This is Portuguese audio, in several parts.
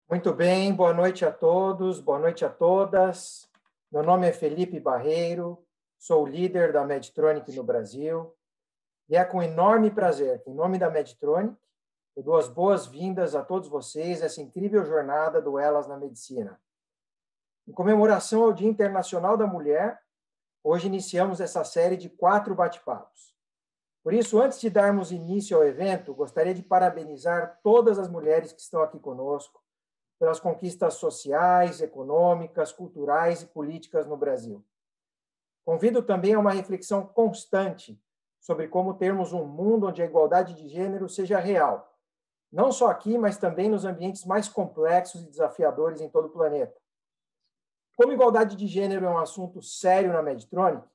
Muito bem, boa noite a todos, boa noite a todas. Meu nome é Felipe Barreiro, sou o líder da Medtronic no Brasil e é com enorme prazer que, em nome da Medtronic, eu dou as boas-vindas a todos vocês nessa incrível jornada do Elas na Medicina. Em comemoração ao Dia Internacional da Mulher, hoje iniciamos essa série de 4 bate-papos. Por isso, antes de darmos início ao evento, gostaria de parabenizar todas as mulheres que estão aqui conosco pelas conquistas sociais, econômicas, culturais e políticas no Brasil. Convido também a uma reflexão constante sobre como termos um mundo onde a igualdade de gênero seja real, não só aqui, mas também nos ambientes mais complexos e desafiadores em todo o planeta. Como igualdade de gênero é um assunto sério na Medtronic,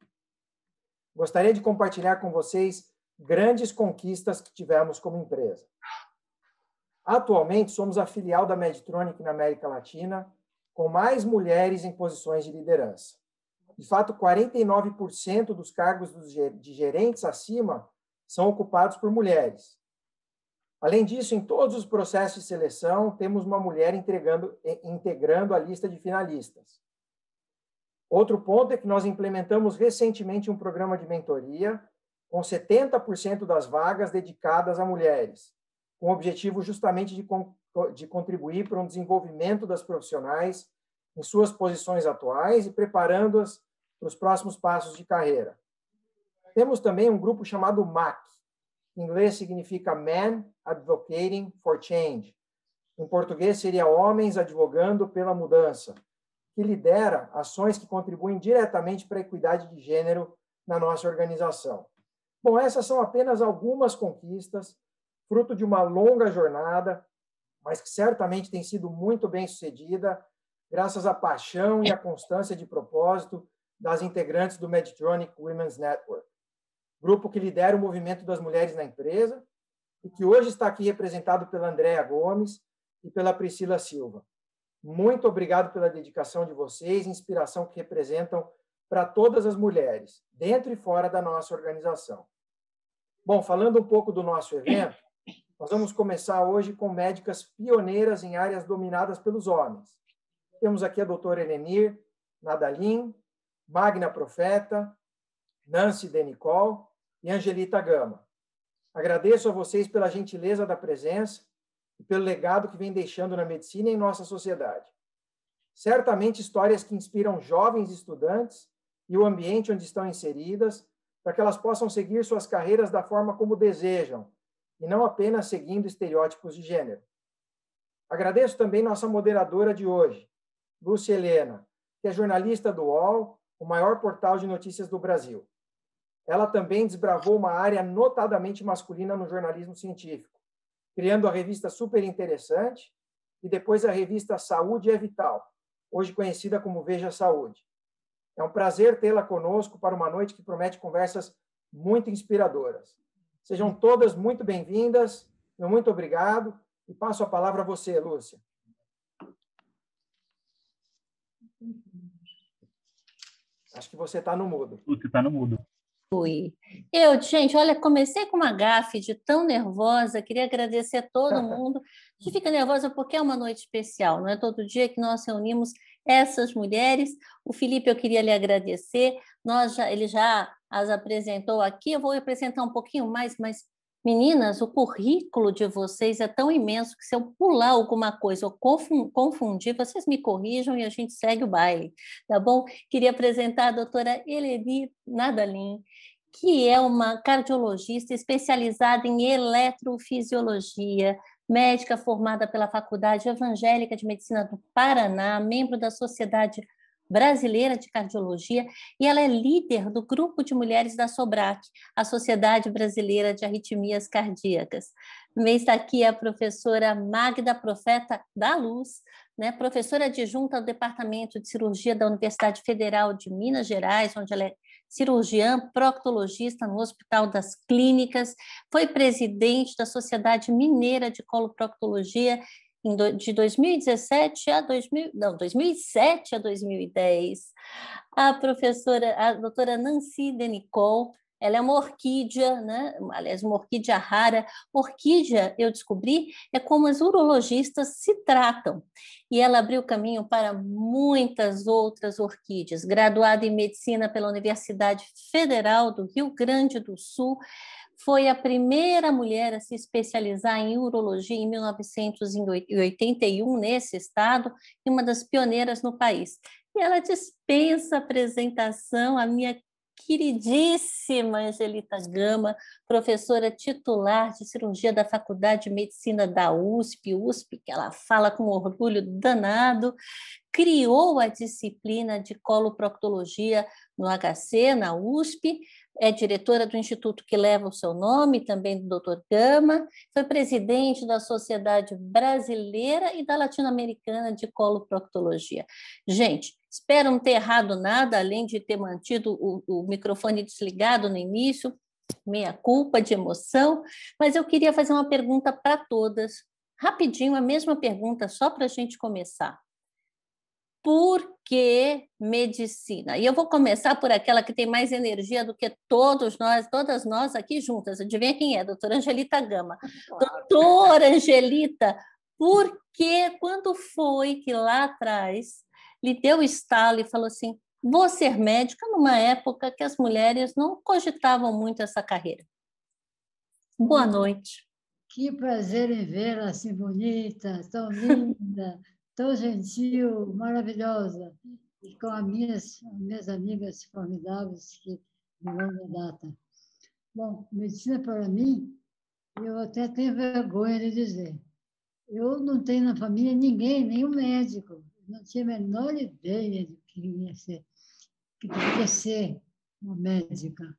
gostaria de compartilhar com vocês grandes conquistas que tivemos como empresa. Atualmente, somos a filial da Medtronic na América Latina, com mais mulheres em posições de liderança. De fato, 49% dos cargos de gerentes acima são ocupados por mulheres. Além disso, em todos os processos de seleção, temos uma mulher integrando a lista de finalistas. Outro ponto é que nós implementamos recentemente um programa de mentoria com 70% das vagas dedicadas a mulheres, com o objetivo justamente de contribuir para um desenvolvimento das profissionais em suas posições atuais e preparando-as para os próximos passos de carreira. Temos também um grupo chamado MAC, que em inglês significa Men Advocating for Change. Em português seria Homens Advogando pela Mudança, que lidera ações que contribuem diretamente para a equidade de gênero na nossa organização. Bom, essas são apenas algumas conquistas, fruto de uma longa jornada, mas que certamente tem sido muito bem sucedida, graças à paixão e à constância de propósito das integrantes do Medtronic Women's Network, grupo que lidera o movimento das mulheres na empresa e que hoje está aqui representado pela Andréa Gomes e pela Priscila Silva. Muito obrigado pela dedicação de vocês, inspiração que representam para todas as mulheres, dentro e fora da nossa organização. Bom, falando um pouco do nosso evento, nós vamos começar hoje com médicas pioneiras em áreas dominadas pelos homens. Temos aqui a doutora Elenir Nadalin, Magna Profeta, Nancy Denicol e Angelita Gama. Agradeço a vocês pela gentileza da presença e pelo legado que vem deixando na medicina e em nossa sociedade. Certamente histórias que inspiram jovens estudantes e o ambiente onde estão inseridas para que elas possam seguir suas carreiras da forma como desejam, e não apenas seguindo estereótipos de gênero. Agradeço também nossa moderadora de hoje, Lúcia Helena, que é jornalista do UOL, o maior portal de notícias do Brasil. Ela também desbravou uma área notadamente masculina no jornalismo científico, criando a revista Super Interessante e depois a revista Saúde é Vital, hoje conhecida como Veja Saúde. É um prazer tê-la conosco para uma noite que promete conversas muito inspiradoras. Sejam todas muito bem-vindas, meu muito obrigado, e passo a palavra a você, Lúcia. Acho que você está no mudo. Você está no mudo. Fui. Gente, olha, comecei com uma gafe de tão nervosa, queria agradecer a todo mundo. A gente fica nervosa porque é uma noite especial, não é todo dia que nós reunimos essas mulheres. O Felipe, eu queria lhe agradecer, ele já as apresentou aqui, eu vou apresentar um pouquinho mais, mas, meninas, o currículo de vocês é tão imenso que se eu pular alguma coisa ou confundir, vocês me corrijam e a gente segue o baile, tá bom? Queria apresentar a doutora Elenir Nadalin, que é uma cardiologista especializada em eletrofisiologia, médica formada pela Faculdade Evangélica de Medicina do Paraná, membro da Sociedade Brasileira de Cardiologia, e ela é líder do grupo de mulheres da SOBRAC, a Sociedade Brasileira de Arritmias Cardíacas. Também está aqui a professora Magda Profeta da Luz, né, professora adjunta do Departamento de Cirurgia da Universidade Federal de Minas Gerais, onde ela é cirurgiã, proctologista no Hospital das Clínicas, foi presidente da Sociedade Mineira de Coloproctologia de 2007 a 2010. A doutora Nancy Denicol Ela é uma orquídea, né? Aliás, uma orquídea rara. Orquídea, eu descobri, é como os urologistas se tratam. E ela abriu caminho para muitas outras orquídeas. Graduada em medicina pela Universidade Federal do Rio Grande do Sul, foi a primeira mulher a se especializar em urologia em 1981 nesse estado e uma das pioneiras no país. E ela dispensa apresentação, a minha queridíssima Angelita Gama, professora titular de cirurgia da Faculdade de Medicina da USP, que ela fala com orgulho danado, criou a disciplina de coloproctologia no HC, na USP, é diretora do instituto que leva o seu nome, também do Dr. Gama, foi presidente da Sociedade Brasileira e da Latino-Americana de Coloproctologia. Gente, espero não ter errado nada, além de ter mantido o microfone desligado no início, meia culpa de emoção, mas eu queria fazer uma pergunta para todas, rapidinho, a mesma pergunta, só para a gente começar. Por que medicina? E eu vou começar por aquela que tem mais energia do que todas nós aqui juntas. Adivinha quem é? Doutora Angelita Gama. Claro. Doutora Angelita, por que, quando foi que lá atrás lhe deu estalo e falou assim, vou ser médica numa época que as mulheres não cogitavam muito essa carreira? Boa noite. Que prazer em vê-la assim bonita, tão linda, tão gentil, maravilhosa, e com as minhas amigas formidáveis que de longa data. Bom, medicina para mim, eu até tenho vergonha de dizer. Eu não tenho na família ninguém, nenhum médico. Não tinha a menor ideia de que queria ser uma médica.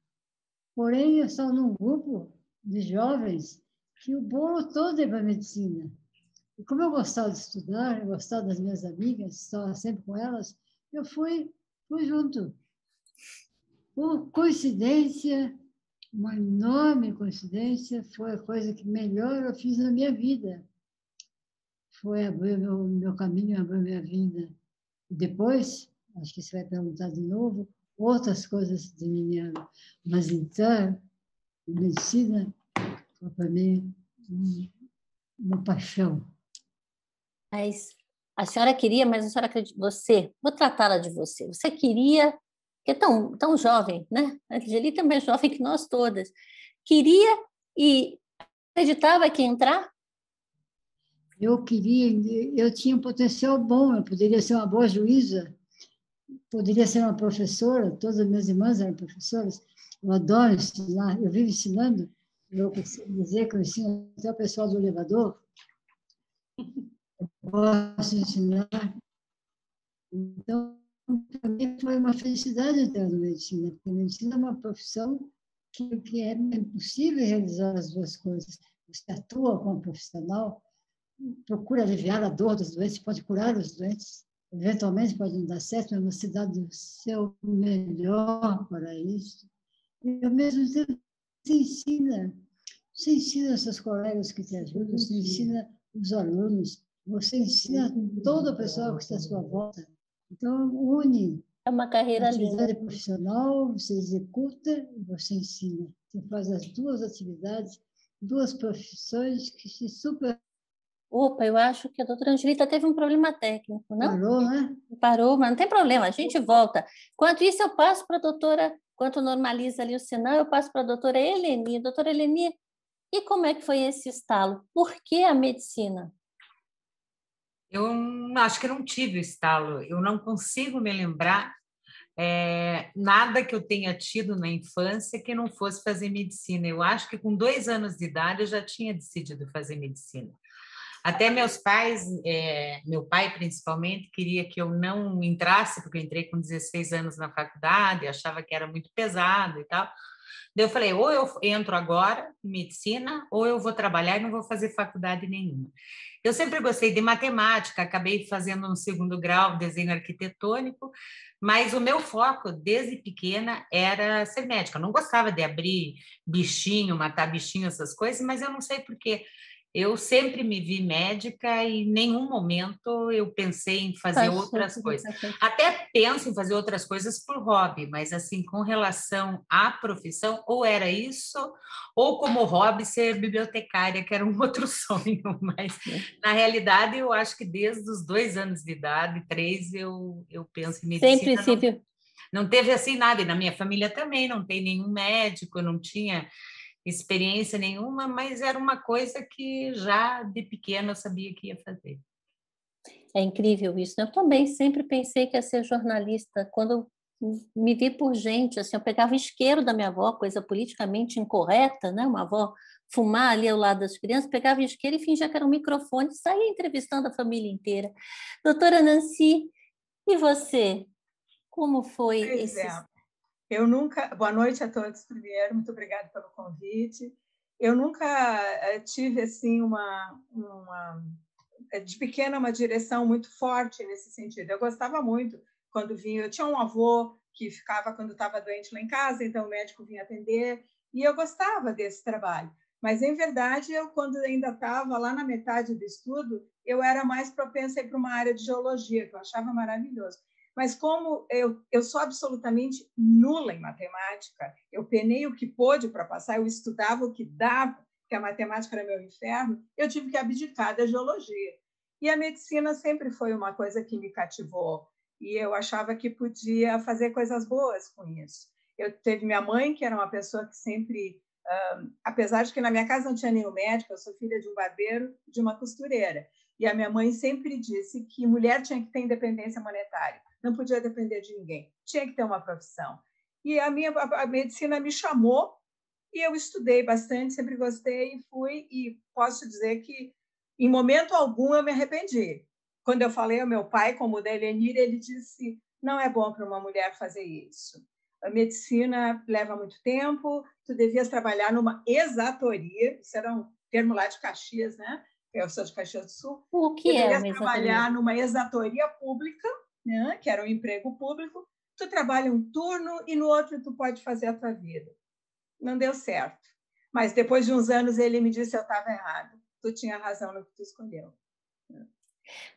Porém, eu estou num grupo de jovens que o bolo todo é para medicina. E como eu gostava de estudar, eu gostava das minhas amigas, estava sempre com elas, eu fui junto. Por coincidência, uma enorme coincidência, foi a coisa que melhor eu fiz na minha vida. Foi abrir meu caminho, abrir minha vida. E depois, acho que você vai perguntar de novo, outras coisas de menina. Mas então, medicina foi para mim uma paixão. Mas a senhora queria, mas a senhora acredita, vou tratá-la de você. Você queria, que é tão jovem, né? A Angelita é mais jovem que nós todas. Queria e acreditava que ia entrar? Eu tinha um potencial bom, eu poderia ser uma boa juíza, poderia ser uma professora, todas as minhas irmãs eram professoras, eu adoro ensinar, eu vivo ensinando, eu costumo dizer que eu ensino até o pessoal do elevador, eu posso ensinar. Então, para mim foi uma felicidade entrar na medicina, porque a medicina é uma profissão que é impossível realizar as duas coisas. Você atua como profissional, procura aliviar a dor dos doentes, pode curar os doentes, eventualmente pode não dar certo, mas você dá o seu melhor para isso. E, ao mesmo tempo, você ensina seus colegas que te ajudam, você ensina os alunos, você ensina toda a pessoa que está à sua volta. Então, une. É uma carreira linda. Atividade profissional, você executa e você ensina. Você faz as duas atividades, duas profissões que se super... Opa, eu acho que a doutora Angelita teve um problema técnico, não? Parou, né? Parou, mas não tem problema, a gente volta. Enquanto isso, eu passo para a doutora, enquanto normaliza ali o sinal, eu passo para a doutora Eleni. Doutora Eleni, e como é que foi esse estalo? Por que a medicina? Eu acho que não tive o estalo, eu não consigo me lembrar nada que eu tenha tido na infância que não fosse fazer medicina. Eu acho que com 2 anos de idade eu já tinha decidido fazer medicina. Até meus pais, meu pai principalmente, queria que eu não entrasse, porque eu entrei com 16 anos na faculdade, achava que era muito pesado e tal. Daí eu falei, ou eu entro agora em medicina, ou eu vou trabalhar e não vou fazer faculdade nenhuma. Eu sempre gostei de matemática, acabei fazendo no 2º grau desenho arquitetônico, mas o meu foco, desde pequena, era ser médica. Eu não gostava de abrir bichinho, matar bichinho, essas coisas, mas eu não sei por quê. Eu sempre me vi médica e em nenhum momento eu pensei em fazer outras coisas. Até penso em fazer outras coisas por hobby, mas assim, com relação à profissão, ou era isso, ou como hobby ser bibliotecária, que era um outro sonho. Mas, na realidade, eu acho que desde os 2 anos de idade, 3, eu penso em medicina. Sempre não teve assim nada, e na minha família também não tem nenhum médico, eu não tinha experiência nenhuma, mas era uma coisa que já de pequena eu sabia que ia fazer. É incrível isso, né? Eu também sempre pensei que ia ser jornalista. Quando eu me vi por gente, assim, eu pegava o isqueiro da minha avó, coisa politicamente incorreta, né? Uma avó fumar ali ao lado das crianças, pegava o isqueiro e fingia que era um microfone e saía entrevistando a família inteira. Doutora Nancy, e você? Como foi Pois é. Eu nunca... Boa noite a todos primeiro, muito obrigada pelo convite. Eu nunca tive assim de pequena uma direção muito forte nesse sentido. Eu gostava muito quando vinha, eu tinha um avô que ficava quando estava doente lá em casa, então o médico vinha atender, e eu gostava desse trabalho. Mas, em verdade, eu, quando ainda estava lá na metade do estudo, eu era mais propensa a ir para uma área de geologia, que eu achava maravilhoso. Mas como eu sou absolutamente nula em matemática, eu penei o que pôde para passar, eu estudava o que dava, porque a matemática era meu inferno, eu tive que abdicar da geologia. E a medicina sempre foi uma coisa que me cativou, e eu achava que podia fazer coisas boas com isso. Eu teve minha mãe, que era uma pessoa que sempre, apesar de que na minha casa não tinha nenhum médico, eu sou filha de um barbeiro e de uma costureira, e a minha mãe sempre disse que mulher tinha que ter independência monetária, não podia depender de ninguém, tinha que ter uma profissão. E a medicina me chamou, e eu estudei bastante, sempre gostei, e fui, e posso dizer que, em momento algum, eu me arrependi. Quando eu falei ao meu pai, como o da Helenir, ele disse, não é bom para uma mulher fazer isso. A medicina leva muito tempo, tu devias trabalhar numa exatoria, isso era um termo lá de Caxias, né? Eu sou de Caxias do Sul. O que é uma exatoria? Trabalhar numa exatoria pública, né? Que era um emprego público, tu trabalha um turno e no outro tu pode fazer a tua vida. Não deu certo. Mas depois de uns anos ele me disse que eu estava errado. Tu tinha razão no que tu escolheu.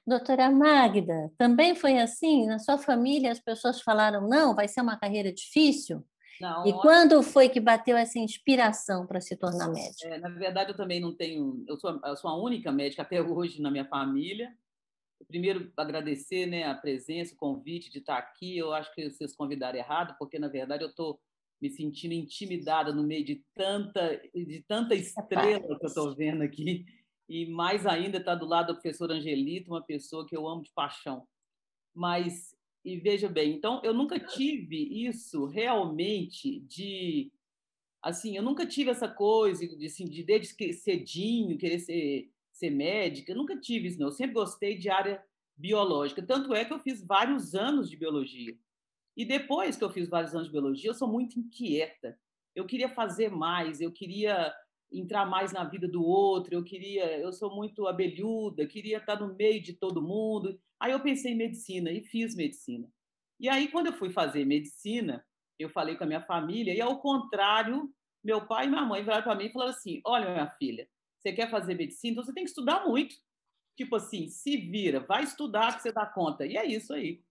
Doutora Magda, também foi assim? Na sua família as pessoas falaram, não, vai ser uma carreira difícil? Não, e quando foi que bateu essa inspiração para se tornar médica? Na verdade, eu também não tenho... Eu sou a única médica até hoje na minha família. Primeiro, agradecer, né, a presença, o convite de estar aqui. Eu acho que vocês convidaram errado, porque, na verdade, eu estou me sentindo intimidada no meio de tanta estrela que eu estou vendo aqui. E, mais ainda, estar do lado da professora Angelita, uma pessoa que eu amo de paixão. Mas, e veja bem, então, eu nunca tive isso realmente de... Assim, eu nunca tive essa coisa de desde cedinho, querer ser médica, eu nunca tive isso, não. Eu sempre gostei de área biológica. Tanto é que eu fiz vários anos de biologia. E depois que eu fiz vários anos de biologia, eu sou muito inquieta. Eu queria fazer mais, eu queria entrar mais na vida do outro, eu sou muito abelhuda, queria estar no meio de todo mundo. Aí eu pensei em medicina e fiz medicina. E aí, quando eu fui fazer medicina, eu falei com a minha família, e ao contrário, meu pai e minha mãe viraram para mim e falaram assim, olha, minha filha, você quer fazer medicina, então você tem que estudar muito. Tipo assim, se vira, vai estudar que você dá conta. E é isso aí.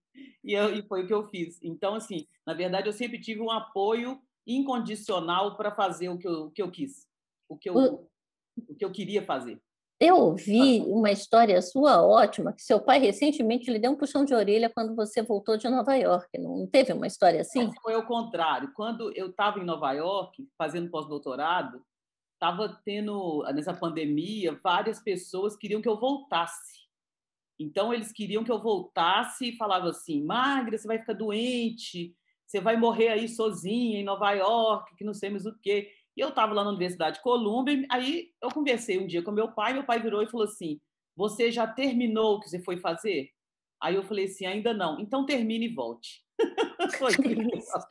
E foi o que eu fiz. Então, assim, na verdade, eu sempre tive um apoio incondicional para fazer o que eu quis, o que eu queria fazer. Eu ouvi uma história sua ótima, que seu pai recentemente lhe deu um puxão de orelha quando você voltou de Nova York. Não teve uma história assim? Foi ao contrário. Quando eu estava em Nova York, fazendo pós-doutorado, estava tendo, nessa pandemia, várias pessoas queriam que eu voltasse. Então, eles queriam que eu voltasse e falavam assim, Magda, você vai ficar doente, você vai morrer aí sozinha em Nova York, que não sei mais o quê. E eu estava lá na Universidade de Columbia, aí eu conversei um dia com meu pai virou e falou assim, você já terminou o que você foi fazer? Aí eu falei assim, ainda não. Então, termine e volte. Foi isso.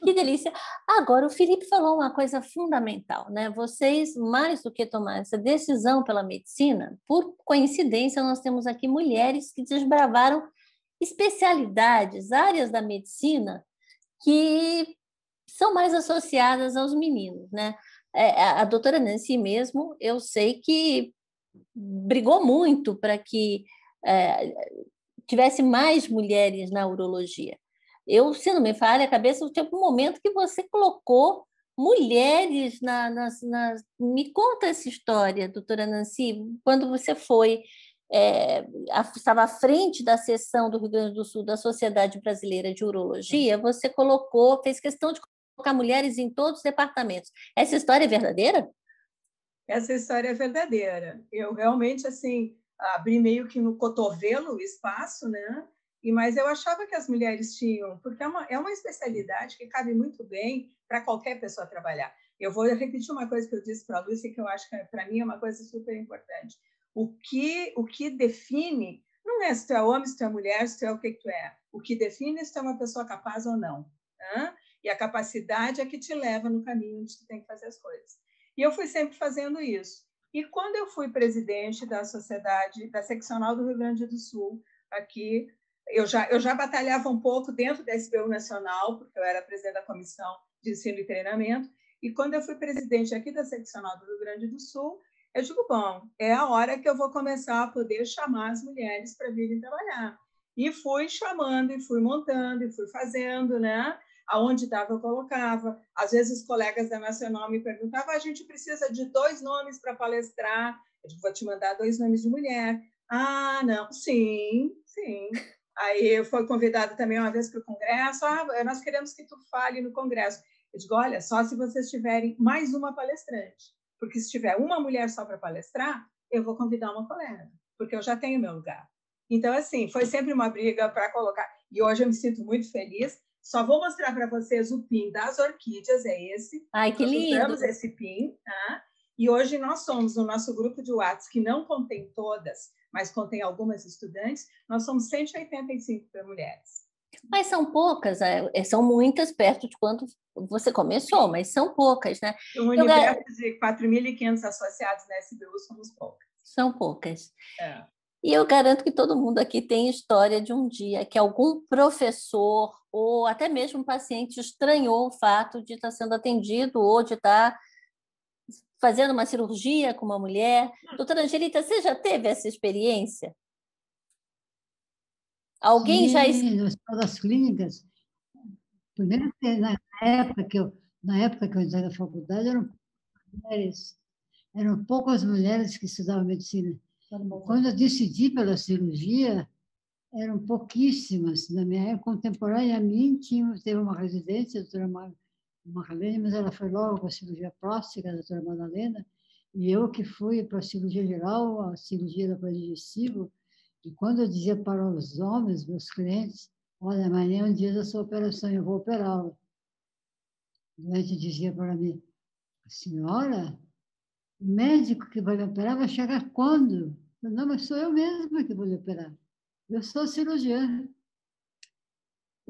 Que delícia. Agora, o Felipe falou uma coisa fundamental, né? Vocês, mais do que tomar essa decisão pela medicina, por coincidência, nós temos aqui mulheres que desbravaram especialidades, áreas da medicina que são mais associadas aos meninos, né? A doutora Nancy mesmo, eu sei que brigou muito para que tivesse mais mulheres na urologia. Eu, se não me falha a cabeça, teve um momento que você colocou mulheres Me conta essa história, doutora Nancy, quando você foi, estava à frente da seção do Rio Grande do Sul da Sociedade Brasileira de Urologia, você fez questão de colocar mulheres em todos os departamentos. Essa história é verdadeira? Essa história é verdadeira. Eu realmente, assim, abri meio que no cotovelo o espaço, né? Mas eu achava que as mulheres tinham, porque é uma especialidade que cabe muito bem para qualquer pessoa trabalhar. Eu vou repetir uma coisa que eu disse para a Lúcia, que eu acho que para mim é uma coisa super importante. O que define não é se tu é homem, se tu é mulher, se tu é o que tu é. O que define é se tu é uma pessoa capaz ou não. Né? E a capacidade é que te leva no caminho onde tu tem que fazer as coisas. E eu fui sempre fazendo isso. E quando eu fui presidente da sociedade, da seccional do Rio Grande do Sul, aqui, eu já batalhava um pouco dentro da SBU Nacional, porque eu era presidente da Comissão de Ensino e Treinamento, e quando eu fui presidente aqui da seccional do Rio Grande do Sul, eu digo, bom, é a hora que eu vou começar a poder chamar as mulheres para virem trabalhar. E fui chamando, e fui montando, e fui fazendo, né? Aonde dava, eu colocava. Às vezes, os colegas da Nacional me perguntavam, a gente precisa de 2 nomes para palestrar. Eu digo, vou te mandar 2 nomes de mulher. Ah, não, sim. Aí eu fui convidada também uma vez para o congresso. Nós queremos que tu fale no congresso. Eu digo, olha, só se vocês tiverem mais uma palestrante. Porque se tiver uma mulher só para palestrar, eu vou convidar uma colega, porque eu já tenho meu lugar. Então, assim, foi sempre uma briga para colocar. E hoje eu me sinto muito feliz. Só vou mostrar para vocês o PIN das orquídeas, é esse. Ai, que lindo! Nós usamos esse PIN, tá? E hoje nós somos, no nosso grupo de WhatsApp, que não contém todas, mas contém algumas estudantes, nós somos 185 mulheres. Mas são poucas, são muitas perto de quando você começou, mas são poucas, né? Um universo de 4.500 associados na SBU, somos poucas. São poucas. É. E eu garanto que todo mundo aqui tem história de um dia que algum professor ou até mesmo um paciente estranhou o fato de estar sendo atendido ou de estar fazendo uma cirurgia com uma mulher. Doutora Angelita, você já teve essa experiência? Alguém Sim, já... no Hospital das Clínicas. Primeiro, na época que eu entrei na faculdade, eram poucas mulheres que estudavam medicina. Quando eu decidi pela cirurgia, eram pouquíssimas. Na minha época, contemporânea a mim, teve uma residência, a doutora Marlene, mas ela foi logo para a cirurgia plástica, a doutora Madalena, e eu que fui para a cirurgia geral, a cirurgia do aparelho digestivo, e quando eu dizia para os homens, meus clientes, olha, amanhã é um dia da sua operação, eu vou operá-la. O doente dizia para mim, senhora, o médico que vai me operar vai chegar quando? Eu, não, mas sou eu mesma que vou lhe operar. Eu sou cirurgiã.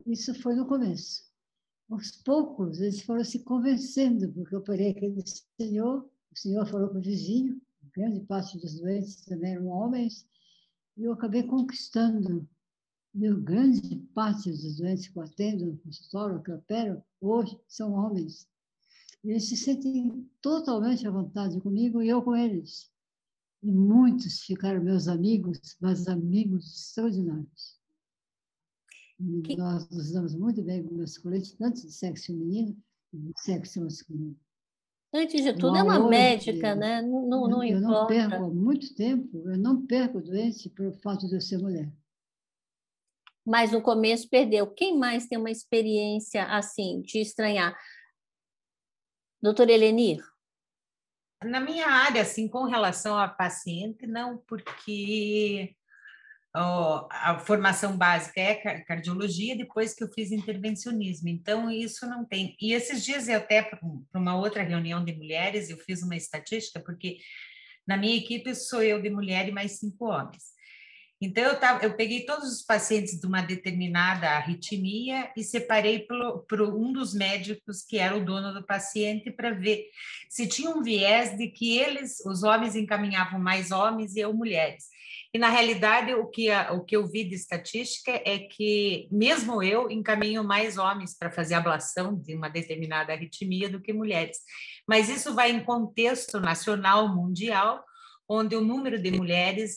Isso foi no começo. Aos poucos, eles foram se convencendo, porque eu operei aquele senhor, o senhor falou para o vizinho, grande parte dos doentes também eram homens, e eu acabei conquistando. Grande parte dos doentes que eu atendo no consultório, que eu opero, hoje são homens. Eles se sentem totalmente à vontade comigo e eu com eles. E muitos ficaram meus amigos, mas amigos extraordinários. Nós nos damos muito bem com meus colegas, tanto de sexo feminino como de sexo masculino. Antes de tudo, é uma médica, né? Não eu importa. não perco há muito tempo, eu não perco doente pelo fato de eu ser mulher. Mas no começo perdeu. Quem mais tem uma experiência assim, de estranhar? Doutora Helenir? Na minha área, assim, com relação a paciente, não, porque a formação básica é cardiologia, depois que eu fiz intervencionismo, então isso não tem. E esses dias eu até, para uma outra reunião de mulheres, eu fiz uma estatística, porque na minha equipe sou eu de mulher e mais 5 homens. Então, eu peguei todos os pacientes de uma determinada arritmia e separei por um dos médicos que era o dono do paciente para ver se tinha um viés de que os homens encaminhavam mais homens e eu mulheres. E, na realidade, o que eu vi de estatística é que, mesmo eu, encaminho mais homens para fazer ablação de uma determinada arritmia do que mulheres. Mas isso vai em contexto nacional, mundial, onde o número de mulheres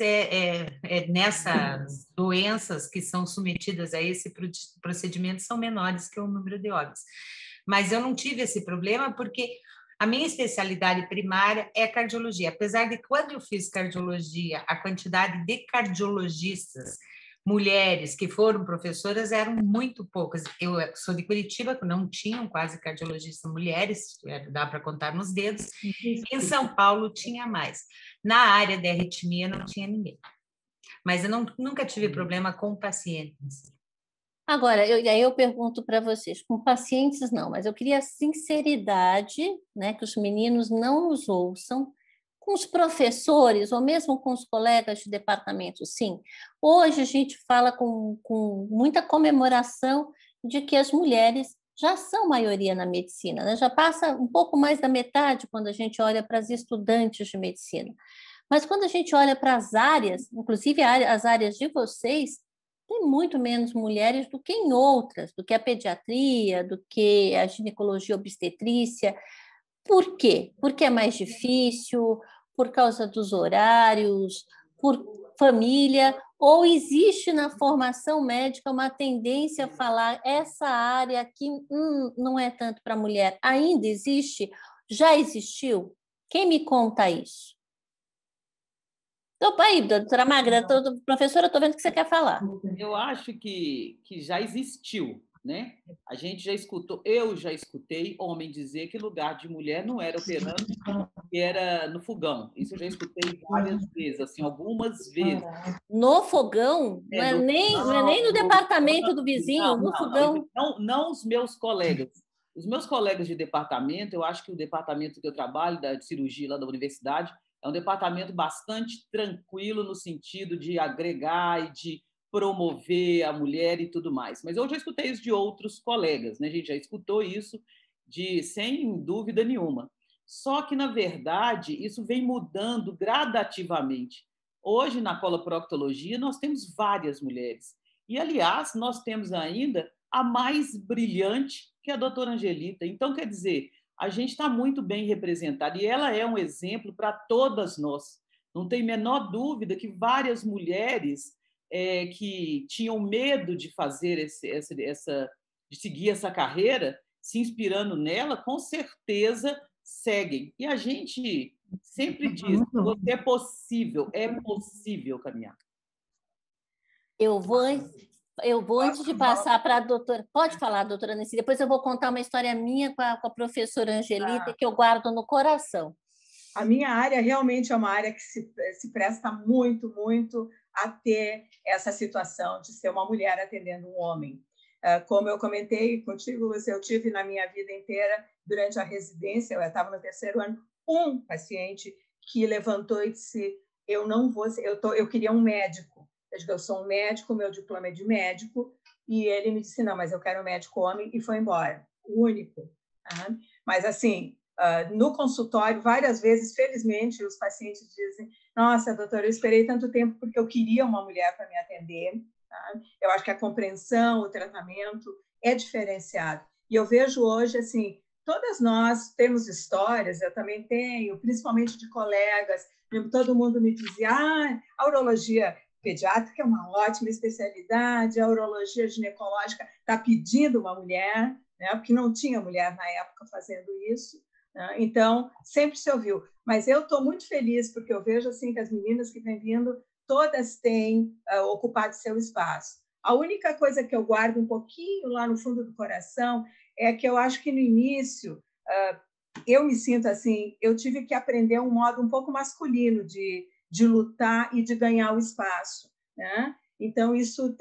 nessas doenças que são submetidas a esse procedimento são menores que o número de homens. Mas eu não tive esse problema porque a minha especialidade primária é cardiologia, apesar de quando eu fiz cardiologia, a quantidade de cardiologistas, mulheres que foram professoras eram muito poucas. Eu sou de Curitiba, que não tinham quase cardiologistas mulheres, dá para contar nos dedos. Em São Paulo tinha mais. Na área de arritmia não tinha ninguém. Mas eu nunca tive problema com pacientes. Agora, aí eu pergunto para vocês, com pacientes não, mas eu queria sinceridade, né, que os meninos não nos ouçam, com os professores ou mesmo com os colegas de departamento, sim. Hoje a gente fala com muita comemoração de que as mulheres já são maioria na medicina, né? Já passa um pouco mais da metade quando a gente olha para as estudantes de medicina. Mas quando a gente olha para as áreas, inclusive as áreas de vocês, tem muito menos mulheres do que em outras, do que a pediatria, do que a ginecologia obstetrícia. Por quê? Porque é mais difícil, por causa dos horários, por família, ou existe na formação médica uma tendência a falar essa área aqui não é tanto para mulher. Ainda existe? Já existiu? Quem me conta isso? Opa, aí, doutora Magda, professora, estou vendo que você quer falar. Eu acho que já existiu, né? A gente já escutou, eu já escutei homem dizer que lugar de mulher não era operando, que era no fogão. Isso eu já escutei várias vezes, assim, algumas vezes. No fogão? Não é nem no departamento do vizinho, no fogão? Não os meus colegas. Os meus colegas de departamento, eu acho que o departamento que eu trabalho, da cirurgia lá da universidade, é um departamento bastante tranquilo no sentido de agregar e de promover a mulher e tudo mais. Mas eu já escutei isso de outros colegas, né? A gente já escutou isso sem dúvida nenhuma. Só que, na verdade, isso vem mudando gradativamente. Hoje, na coloproctologia, nós temos várias mulheres. E, aliás, nós temos ainda a mais brilhante, que é a doutora Angelita. Então, quer dizer, a gente está muito bem representada e ela é um exemplo para todas nós. Não tem menor dúvida que várias mulheres que tinham medo de fazer de seguir essa carreira, se inspirando nela, com certeza seguem. E a gente sempre diz, é possível caminhar. Eu vou antes de passar para a doutora... Pode falar, doutora Nancy, depois eu vou contar uma história minha com a professora Angelita, que eu guardo no coração. A minha área realmente é uma área que se presta muito, muito a ter essa situação de ser uma mulher atendendo um homem. Como eu comentei contigo, eu tive na minha vida inteira, durante a residência, eu estava no 3º ano, um paciente que levantou e disse: eu não vou, eu queria um médico. Eu digo: eu sou um médico, meu diploma é de médico, e ele me disse: não, mas eu quero um médico homem, e foi embora, o único. Mas, assim, no consultório, várias vezes, felizmente, os pacientes dizem: nossa, doutora, eu esperei tanto tempo porque eu queria uma mulher para me atender. Eu acho que a compreensão, o tratamento é diferenciado. E eu vejo hoje, assim, todas nós temos histórias, eu também tenho, principalmente de colegas, todo mundo me dizia: a urologia pediátrica é uma ótima especialidade, a urologia ginecológica está pedindo uma mulher, né, porque não tinha mulher na época fazendo isso. Né? Então, sempre se ouviu. Mas eu estou muito feliz, porque eu vejo assim, que as meninas que vêm vindo, todas têm ocupado seu espaço. A única coisa que eu guardo um pouquinho lá no fundo do coração é que eu acho que no início eu me sinto assim, eu tive que aprender um modo um pouco masculino de lutar e de ganhar o espaço. Né? Então, isso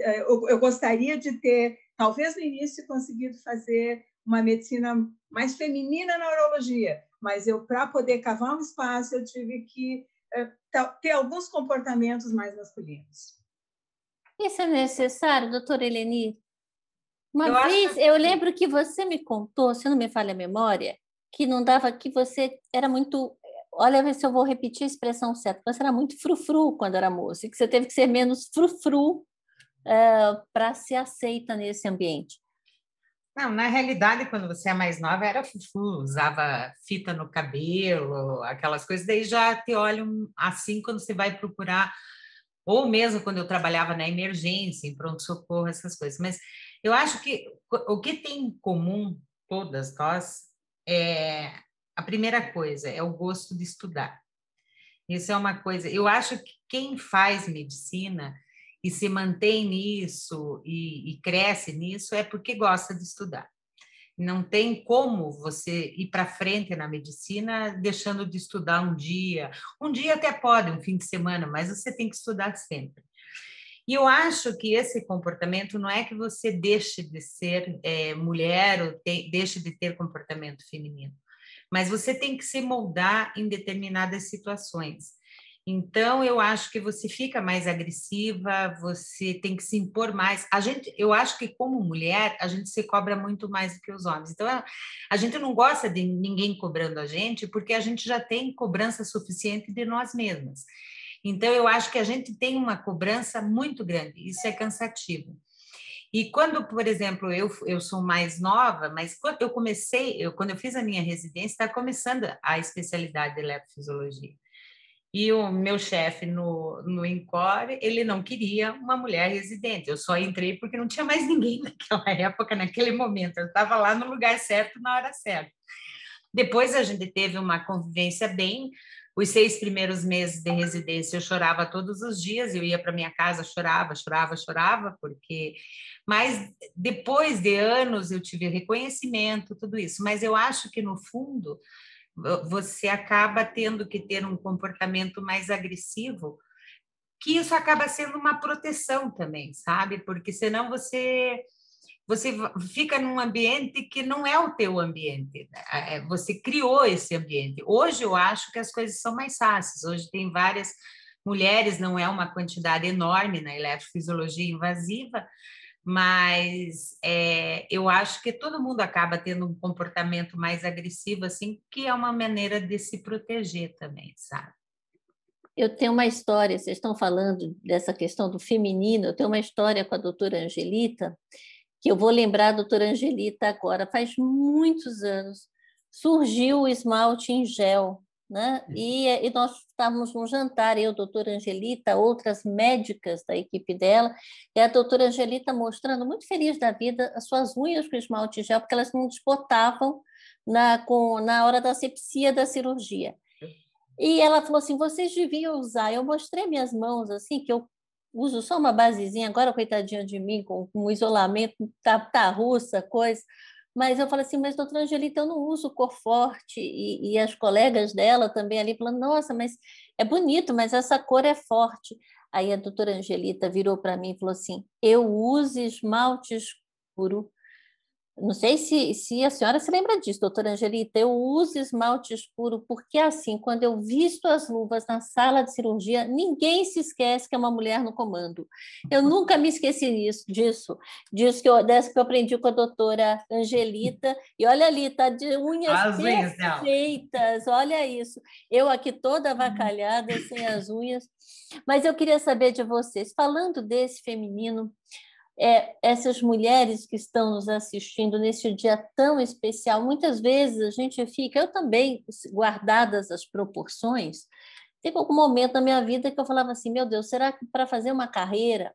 eu gostaria de ter, talvez no início, conseguido fazer uma medicina mais feminina na urologia, mas para poder cavar um espaço, eu tive que ter alguns comportamentos mais masculinos. Isso é necessário, doutora Eleni? Uma vez, eu lembro que você me contou, se não me falha a memória, que não dava, que você era muito... olha, ver se eu vou repetir a expressão certa. Você era muito frufru quando era moça, e que você teve que ser menos frufru para ser aceita nesse ambiente. Não, na realidade, quando você é mais nova, era fufu, usava fita no cabelo, aquelas coisas, daí já te olham assim quando você vai procurar, ou mesmo quando eu trabalhava na emergência, em pronto-socorro, essas coisas. Mas eu acho que o que tem em comum, todas nós, é a primeira coisa, é o gosto de estudar. Isso é uma coisa, eu acho que quem faz medicina e se mantém nisso e cresce nisso é porque gosta de estudar. Não tem como você ir para frente na medicina deixando de estudar um dia. Um dia até pode, um fim de semana, mas você tem que estudar sempre. E eu acho que esse comportamento não é que você deixe de ser mulher ou deixe de ter comportamento feminino, mas você tem que se moldar em determinadas situações. Então, eu acho que você fica mais agressiva, você tem que se impor mais. Eu acho que como mulher, a gente se cobra muito mais do que os homens. Então, a gente não gosta de ninguém cobrando a gente, porque a gente já tem cobrança suficiente de nós mesmas. Então, eu acho que a gente tem uma cobrança muito grande, isso é cansativo. E quando, por exemplo, eu sou mais nova, mas quando quando eu fiz a minha residência, estava começando a especialidade de eletrofisiologia. E o meu chefe no Encore, ele não queria uma mulher residente. Eu só entrei porque não tinha mais ninguém naquela época, naquele momento. Eu estava lá no lugar certo, na hora certa. Depois a gente teve uma convivência bem. Os 6 primeiros meses de residência eu chorava todos os dias, eu ia para minha casa, chorava, porque... Mas depois de anos eu tive reconhecimento, tudo isso. Mas eu acho que, no fundo, você acaba tendo que ter um comportamento mais agressivo, que isso acaba sendo uma proteção também, sabe? Porque senão você fica num ambiente que não é o teu ambiente. Você criou esse ambiente. Hoje eu acho que as coisas são mais fáceis. Hoje tem várias mulheres, não é uma quantidade enorme na eletrofisiologia invasiva, mas eu acho que todo mundo acaba tendo um comportamento mais agressivo, assim, que é uma maneira de se proteger também, sabe? Eu tenho uma história, vocês estão falando dessa questão do feminino, eu tenho uma história com a doutora Angelita, que eu vou lembrar a doutora Angelita agora. Faz muitos anos surgiu o esmalte em gel, né? E nós estávamos num jantar, eu, doutora Angelita, outras médicas da equipe dela, e a doutora Angelita mostrando, muito feliz da vida, as suas unhas com esmalte em gel, porque elas não desbotavam na hora da asepsia da cirurgia. E ela falou assim, vocês deviam usar. Eu mostrei minhas mãos, assim, que eu uso só uma basezinha, agora, coitadinha de mim, com isolamento, tá russa, coisa. Mas eu falei assim, mas doutora Angelita, eu não uso cor forte. E as colegas dela também ali falando, nossa, mas é bonito, mas essa cor é forte. Aí a doutora Angelita virou para mim e falou assim, eu uso esmalte escuro. Não sei se a senhora se lembra disso, doutora Angelita. Eu uso esmalte escuro porque, assim, quando eu visto as luvas na sala de cirurgia, ninguém se esquece que é uma mulher no comando. Eu nunca me esqueci disso dessa que eu aprendi com a doutora Angelita. E olha ali, está de unhas perfeitas, olha isso. Eu aqui toda avacalhada, sem as unhas. Mas eu queria saber de vocês, falando desse feminino, essas mulheres que estão nos assistindo nesse dia tão especial, muitas vezes a gente fica, eu também, guardadas as proporções, teve algum momento na minha vida que eu falava assim, meu Deus, será que para fazer uma carreira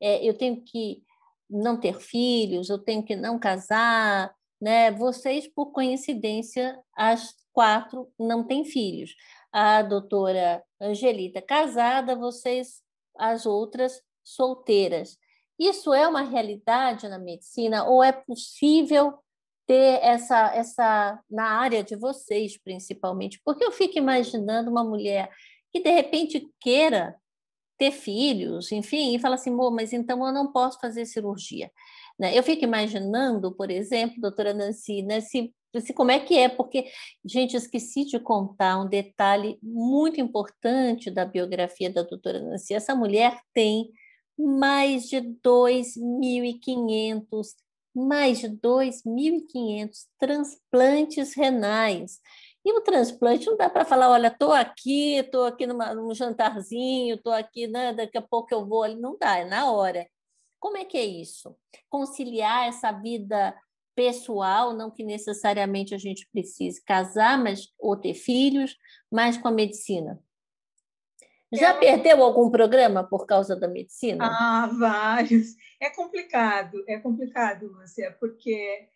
eu tenho que não ter filhos, eu tenho que não casar, né? Vocês, por coincidência, as 4 não têm filhos. A doutora Angelita casada, vocês, as outras, solteiras. Isso é uma realidade na medicina ou é possível ter essa na área de vocês, principalmente? Porque eu fico imaginando uma mulher que, de repente, queira ter filhos, enfim, e fala assim, mas então eu não posso fazer cirurgia. Né? Eu fico imaginando, por exemplo, doutora Nancy, né, como é que é, porque, gente, esqueci de contar um detalhe muito importante da biografia da doutora Nancy. Essa mulher tem mais de 2.500 transplantes renais. E o transplante não dá para falar, olha, estou aqui num jantarzinho, estou aqui, né, daqui a pouco eu vou ali. Não dá, é na hora. Como é que é isso? Conciliar essa vida pessoal, não que necessariamente a gente precise casar, ou ter filhos, mas com a medicina. Já perdeu algum programa por causa da medicina? Vários. É complicado, Lúcia, porque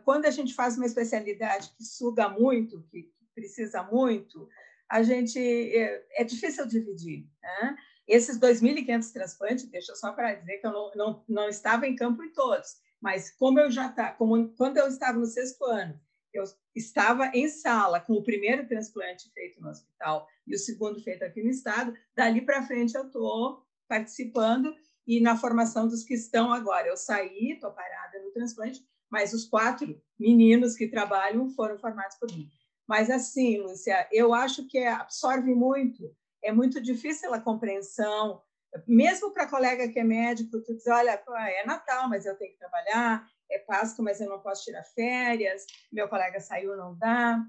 quando a gente faz uma especialidade que suga muito, que precisa muito, a gente é difícil dividir, né? Esses 2.500 transplantes, deixa só para dizer que eu não estava em campo em todos, mas quando eu estava no 6º ano, eu estava em sala com o primeiro transplante feito no hospital e o segundo feito aqui no estado. Dali para frente eu estou participando e na formação dos que estão agora. Eu saí, estou parada no transplante, mas os 4 meninos que trabalham foram formados por mim. Mas assim, Lúcia, eu acho que absorve muito, é muito difícil a compreensão, mesmo para colega que é médico, tu diz, olha, é Natal, mas eu tenho que trabalhar, é Páscoa, mas eu não posso tirar férias, meu colega saiu, não dá.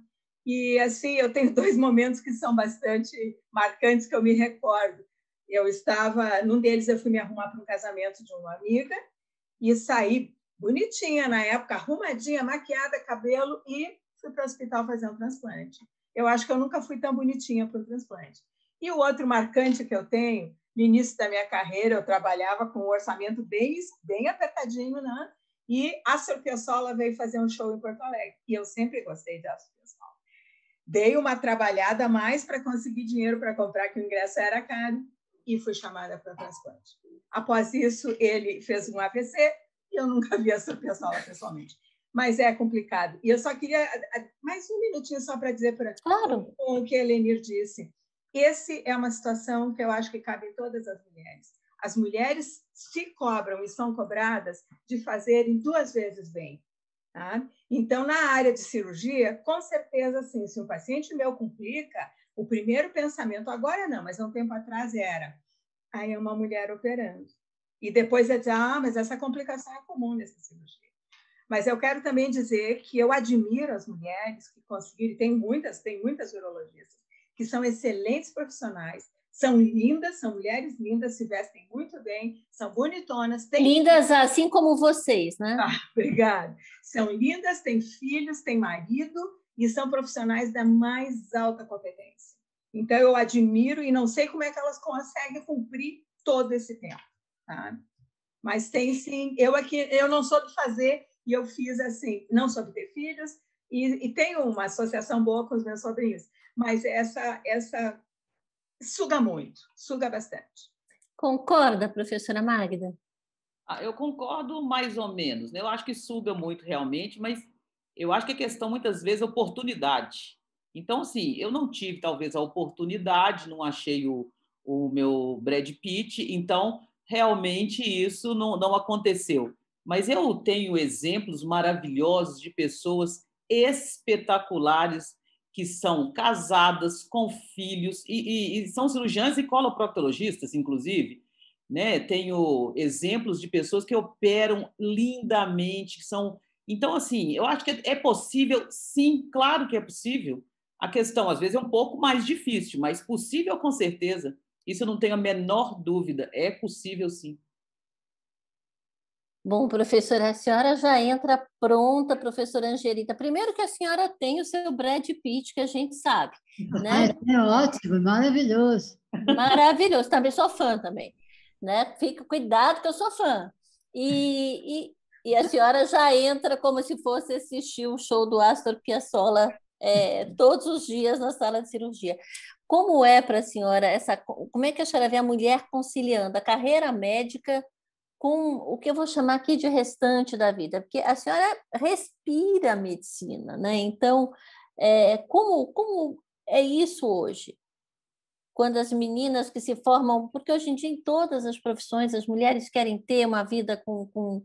E, assim, eu tenho 2 momentos que são bastante marcantes, que eu me recordo. Num deles eu fui me arrumar para um casamento de uma amiga e saí bonitinha na época, arrumadinha, maquiada, cabelo, e fui para o hospital fazer um transplante. Eu acho que eu nunca fui tão bonitinha para o transplante. E o outro marcante que eu tenho, no início da minha carreira, eu trabalhava com um orçamento bem apertadinho, né? E a Astor Piazzolla veio fazer um show em Porto Alegre. E eu sempre gostei de Astor Piazzolla. Dei uma trabalhada a mais para conseguir dinheiro para comprar, que o ingresso era caro, e fui chamada para o transplante. Após isso, ele fez um AVC e eu nunca vi Astor Piazzolla pessoalmente. Mas é complicado. E eu só queria mais um minutinho só para dizer Claro. com o que a Helenir disse. Esse é uma situação que eu acho que cabe em todas as mulheres. As mulheres se cobram e são cobradas de fazerem 2 vezes bem. Tá? Então, na área de cirurgia, com certeza, sim, se um paciente meu complica, o primeiro pensamento, agora não, mas há um tempo atrás era, aí é uma mulher operando. E depois é dizer, mas essa complicação é comum nessa cirurgia. Mas eu quero também dizer que eu admiro as mulheres que conseguiram, tem muitas urologistas, que são excelentes profissionais, são lindas, são mulheres lindas, se vestem muito bem, são bonitonas. Lindas assim como vocês, né? Obrigada. São lindas, têm filhos, têm marido e são profissionais da mais alta competência. Então, eu admiro e não sei como é que elas conseguem cumprir todo esse tempo. Tá? Mas tem sim, eu não soube fazer e eu fiz assim, não soube ter filhos e tenho uma associação boa com os meus sobrinhos, mas essa suga muito, suga bastante. Concorda, professora Magda? Eu concordo mais ou menos, né? Eu acho que suga muito realmente, mas eu acho que a questão muitas vezes é oportunidade. Então, assim, eu não tive talvez a oportunidade, não achei o meu Brad Pitt, então realmente isso não aconteceu. Mas eu tenho exemplos maravilhosos de pessoas espetaculares que são casadas, com filhos, e são cirurgiãs e coloproctologistas, inclusive, né? Tenho exemplos de pessoas que operam lindamente, que são... Então, assim, eu acho que é possível, sim, claro que é possível. A questão, às vezes, é um pouco mais difícil, mas possível com certeza. Isso eu não tenho a menor dúvida. É possível, sim. Bom, professora, a senhora já entra pronta, professora Angelita. Primeiro que a senhora tem o seu Brad Pitt, que a gente sabe, né? É ótimo, maravilhoso. Maravilhoso, também sou fã também, né? Fica cuidado que eu sou fã. E a senhora já entra como se fosse assistir um show do Astor Piazzolla todos os dias na sala de cirurgia. Como é para a senhora como é que a senhora vê a mulher conciliando a carreira médica com o que eu vou chamar aqui de restante da vida? Porque a senhora respira a medicina, né? Então, como é isso hoje? Quando as meninas que se formam, porque hoje em dia em todas as profissões as mulheres querem ter uma vida com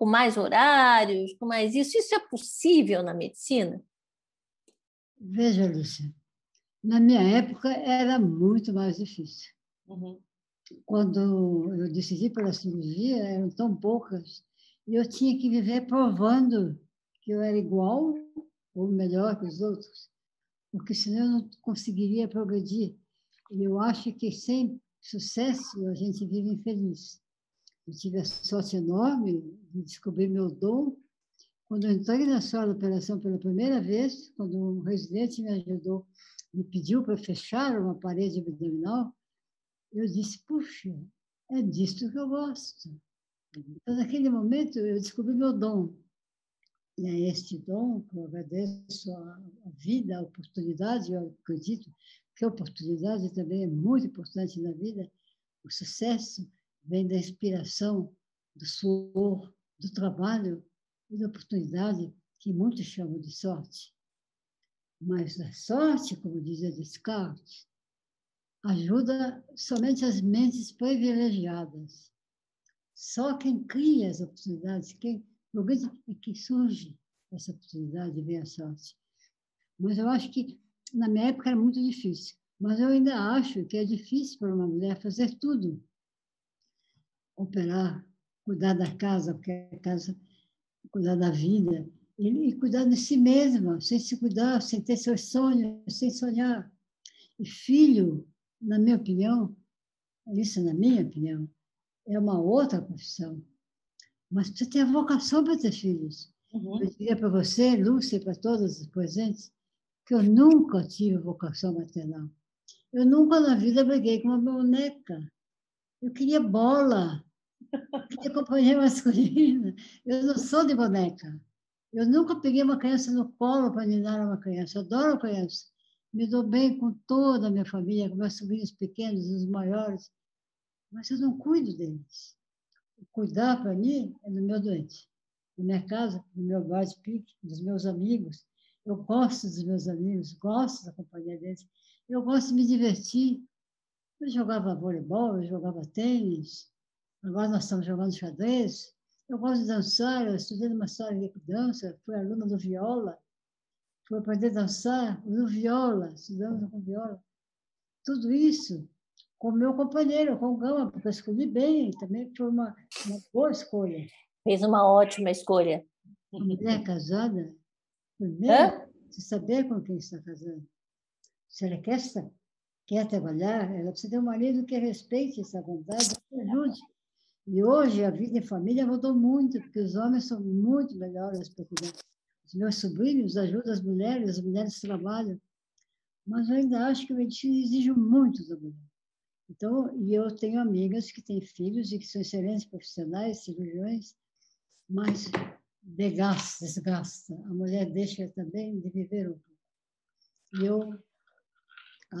mais horários, com mais isso é possível na medicina? Veja, Lúcia, na minha época era muito mais difícil. Uhum. Quando eu decidi pela cirurgia, eram tão poucas, e eu tinha que viver provando que eu era igual ou melhor que os outros, porque senão eu não conseguiria progredir. E eu acho que sem sucesso a gente vive infeliz. Eu tive a sorte enorme de descobrir meu dom quando eu entrei na sala de operação pela primeira vez, quando um residente me ajudou, me pediu para fechar uma parede abdominal, eu disse, puxa, é disso que eu gosto. Então, naquele momento, eu descobri meu dom. E é este dom que eu agradeço a vida, a oportunidade, eu acredito que a oportunidade também é muito importante na vida. O sucesso vem da inspiração, do suor, do trabalho e da oportunidade, que muitos chamam de sorte. Mas a sorte, como dizia Descartes, ajuda somente as mentes privilegiadas. Só quem cria as oportunidades, quem é que surge essa oportunidade, vem a sorte. Mas eu acho que, na minha época, era muito difícil. Mas eu ainda acho que é difícil para uma mulher fazer tudo. Operar, cuidar da casa, porque a casa, cuidar da vida, e cuidar de si mesma, sem se cuidar, sem ter seus sonhos, sem sonhar. E filho, na minha opinião, é uma outra profissão. Mas precisa ter a vocação para ter filhos. Uhum. Eu diria para você, Lúcia, e para todos os presentes, que eu nunca tive vocação maternal. Eu nunca na vida briguei com uma boneca. Eu queria bola, eu queria companhia masculina. Eu não sou de boneca. Eu nunca peguei uma criança no colo para ninar uma criança. Eu adoro criança. Me dou bem com toda a minha família, com meus sobrinhos pequenos, os maiores. Mas eu não cuido deles. Cuidar, para mim, é do meu doente. Na minha casa, no meu bar de pique, dos meus amigos. Eu gosto dos meus amigos, gosto da companhia deles. Eu gosto de me divertir. Eu jogava voleibol, eu jogava tênis. Agora nós estamos jogando xadrez. Eu gosto de dançar, eu estudei numa sala de dança, fui aluna do viola. Fui aprender a dançar no viola, estudamos com viola. Tudo isso com o meu companheiro, com o Gama, porque eu escolhi bem, também foi uma boa escolha. Fez uma ótima escolha. Uma mulher casada, primeiro, você saber com quem está casando. Se ela quer trabalhar, ela precisa ter um marido que respeite essa vontade, que ajude. E hoje a vida em família mudou muito, porque os homens são muito melhores para cuidar. Os meus sobrinhos ajudam as mulheres trabalham. Mas eu ainda acho que o medicina exige muito da mulher. Então, e eu tenho amigas que têm filhos e que são excelentes profissionais, cirurgiões, mas desgasta. A mulher deixa também de viver um pouco. E eu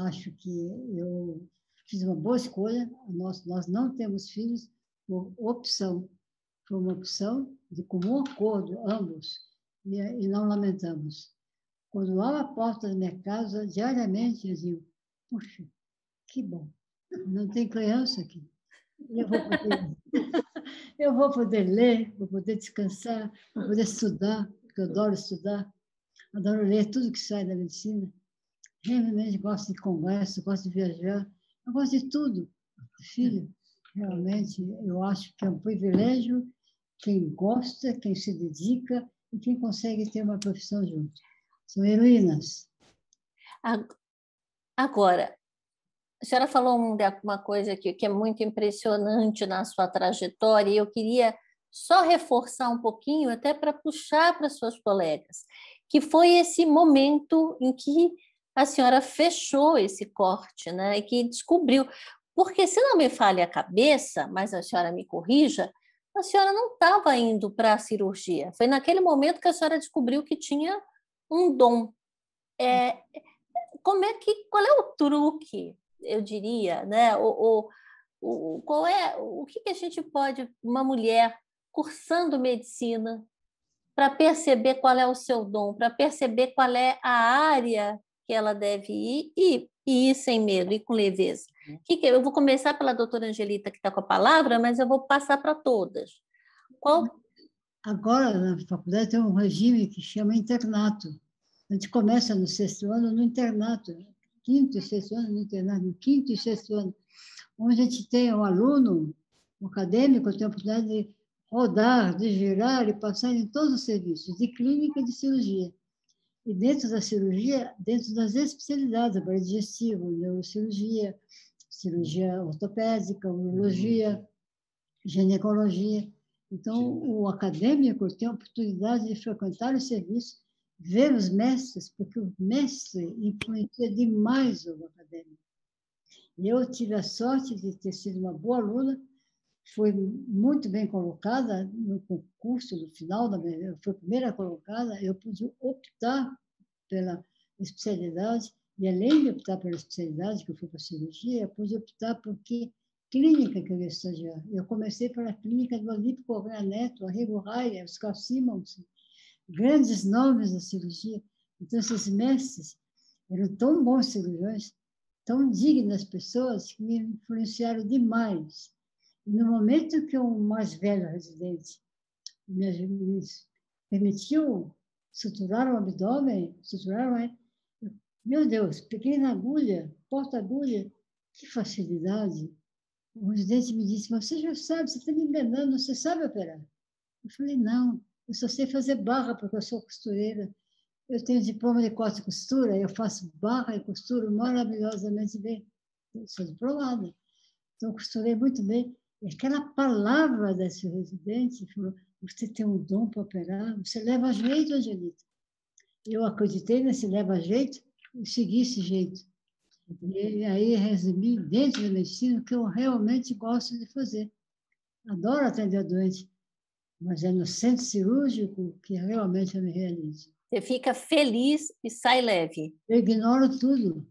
acho que eu fiz uma boa escolha. Nós não temos filhos por opção. Foi uma opção de comum acordo, ambos, e não lamentamos. Quando abro a porta da minha casa, diariamente, eu digo, puxa, que bom, não tem criança aqui. Eu vou poder ler, vou poder descansar, vou poder estudar, porque eu adoro estudar, adoro ler tudo que sai da medicina. Realmente gosto de conversa, gosto de viajar, eu gosto de tudo. Filho, realmente, eu acho que é um privilégio quem gosta, quem se dedica e quem consegue ter uma profissão junto. São heroínas. Agora, a senhora falou uma coisa aqui que é muito impressionante na sua trajetória, e eu queria só reforçar um pouquinho, até para puxar para suas colegas, que foi esse momento em que a senhora fechou esse corte, né? E que descobriu. Porque, se não me falha a cabeça, mas a senhora me corrija, a senhora não estava indo para a cirurgia. Foi naquele momento que a senhora descobriu que tinha um dom. Qual é o truque, eu diria, né? O que a gente pode, uma mulher cursando medicina, para perceber qual é o seu dom, para perceber qual é a área que ela deve ir e ir sem medo, e com leveza. Eu vou começar pela doutora Angelita, que está com a palavra, mas eu vou passar para todas. Agora, na faculdade, tem um regime que chama internato. A gente começa no 6º ano no internato, 5º e 6º ano no internato, no 5º e 6º ano, onde a gente tem um aluno, um acadêmico, tem a oportunidade de rodar, de girar e passar em todos os serviços, de clínica e de cirurgia. E dentro da cirurgia, dentro das especialidades, aparelho digestivo, neurocirurgia, cirurgia ortopédica, urologia, ginecologia. Então, o acadêmico tem a oportunidade de frequentar o serviço, ver os mestres, porque o mestre influencia demais o acadêmico. E eu tive a sorte de ter sido uma boa aluna, fui muito bem colocada no concurso, no final, eu fui a primeira colocada, eu pude optar pela especialidade, e além de optar pela especialidade, que eu fui para a cirurgia, eu pude optar por que clínica que eu ia estagiar. Eu comecei pela clínica do Olímpio Correia Neto, a Rego Raia, Oscar Simonsen, grandes nomes da cirurgia. Então, esses mestres eram tão bons cirurgiões, tão dignas pessoas, que me influenciaram demais. E no momento que o mais velho residente me permitiu suturar o abdômen, meu Deus, peguei na agulha, porta-agulha, que facilidade. O residente me disse, você já sabe, você está me enganando, você sabe operar. Eu falei, não, eu só sei fazer barra, porque eu sou costureira. Eu tenho diploma de corte e costura, eu faço barra e costuro maravilhosamente bem. Eu sou diplomada. Então, costurei muito bem. E aquela palavra desse residente falou, você tem um dom para operar, você leva jeito, Angelita. Eu acreditei nesse leva jeito e segui esse jeito. E aí resumi dentro da medicina o que eu realmente gosto de fazer. Adoro atender doente, mas é no centro cirúrgico que realmente eu me realizo. Você fica feliz e sai leve. Eu ignoro tudo.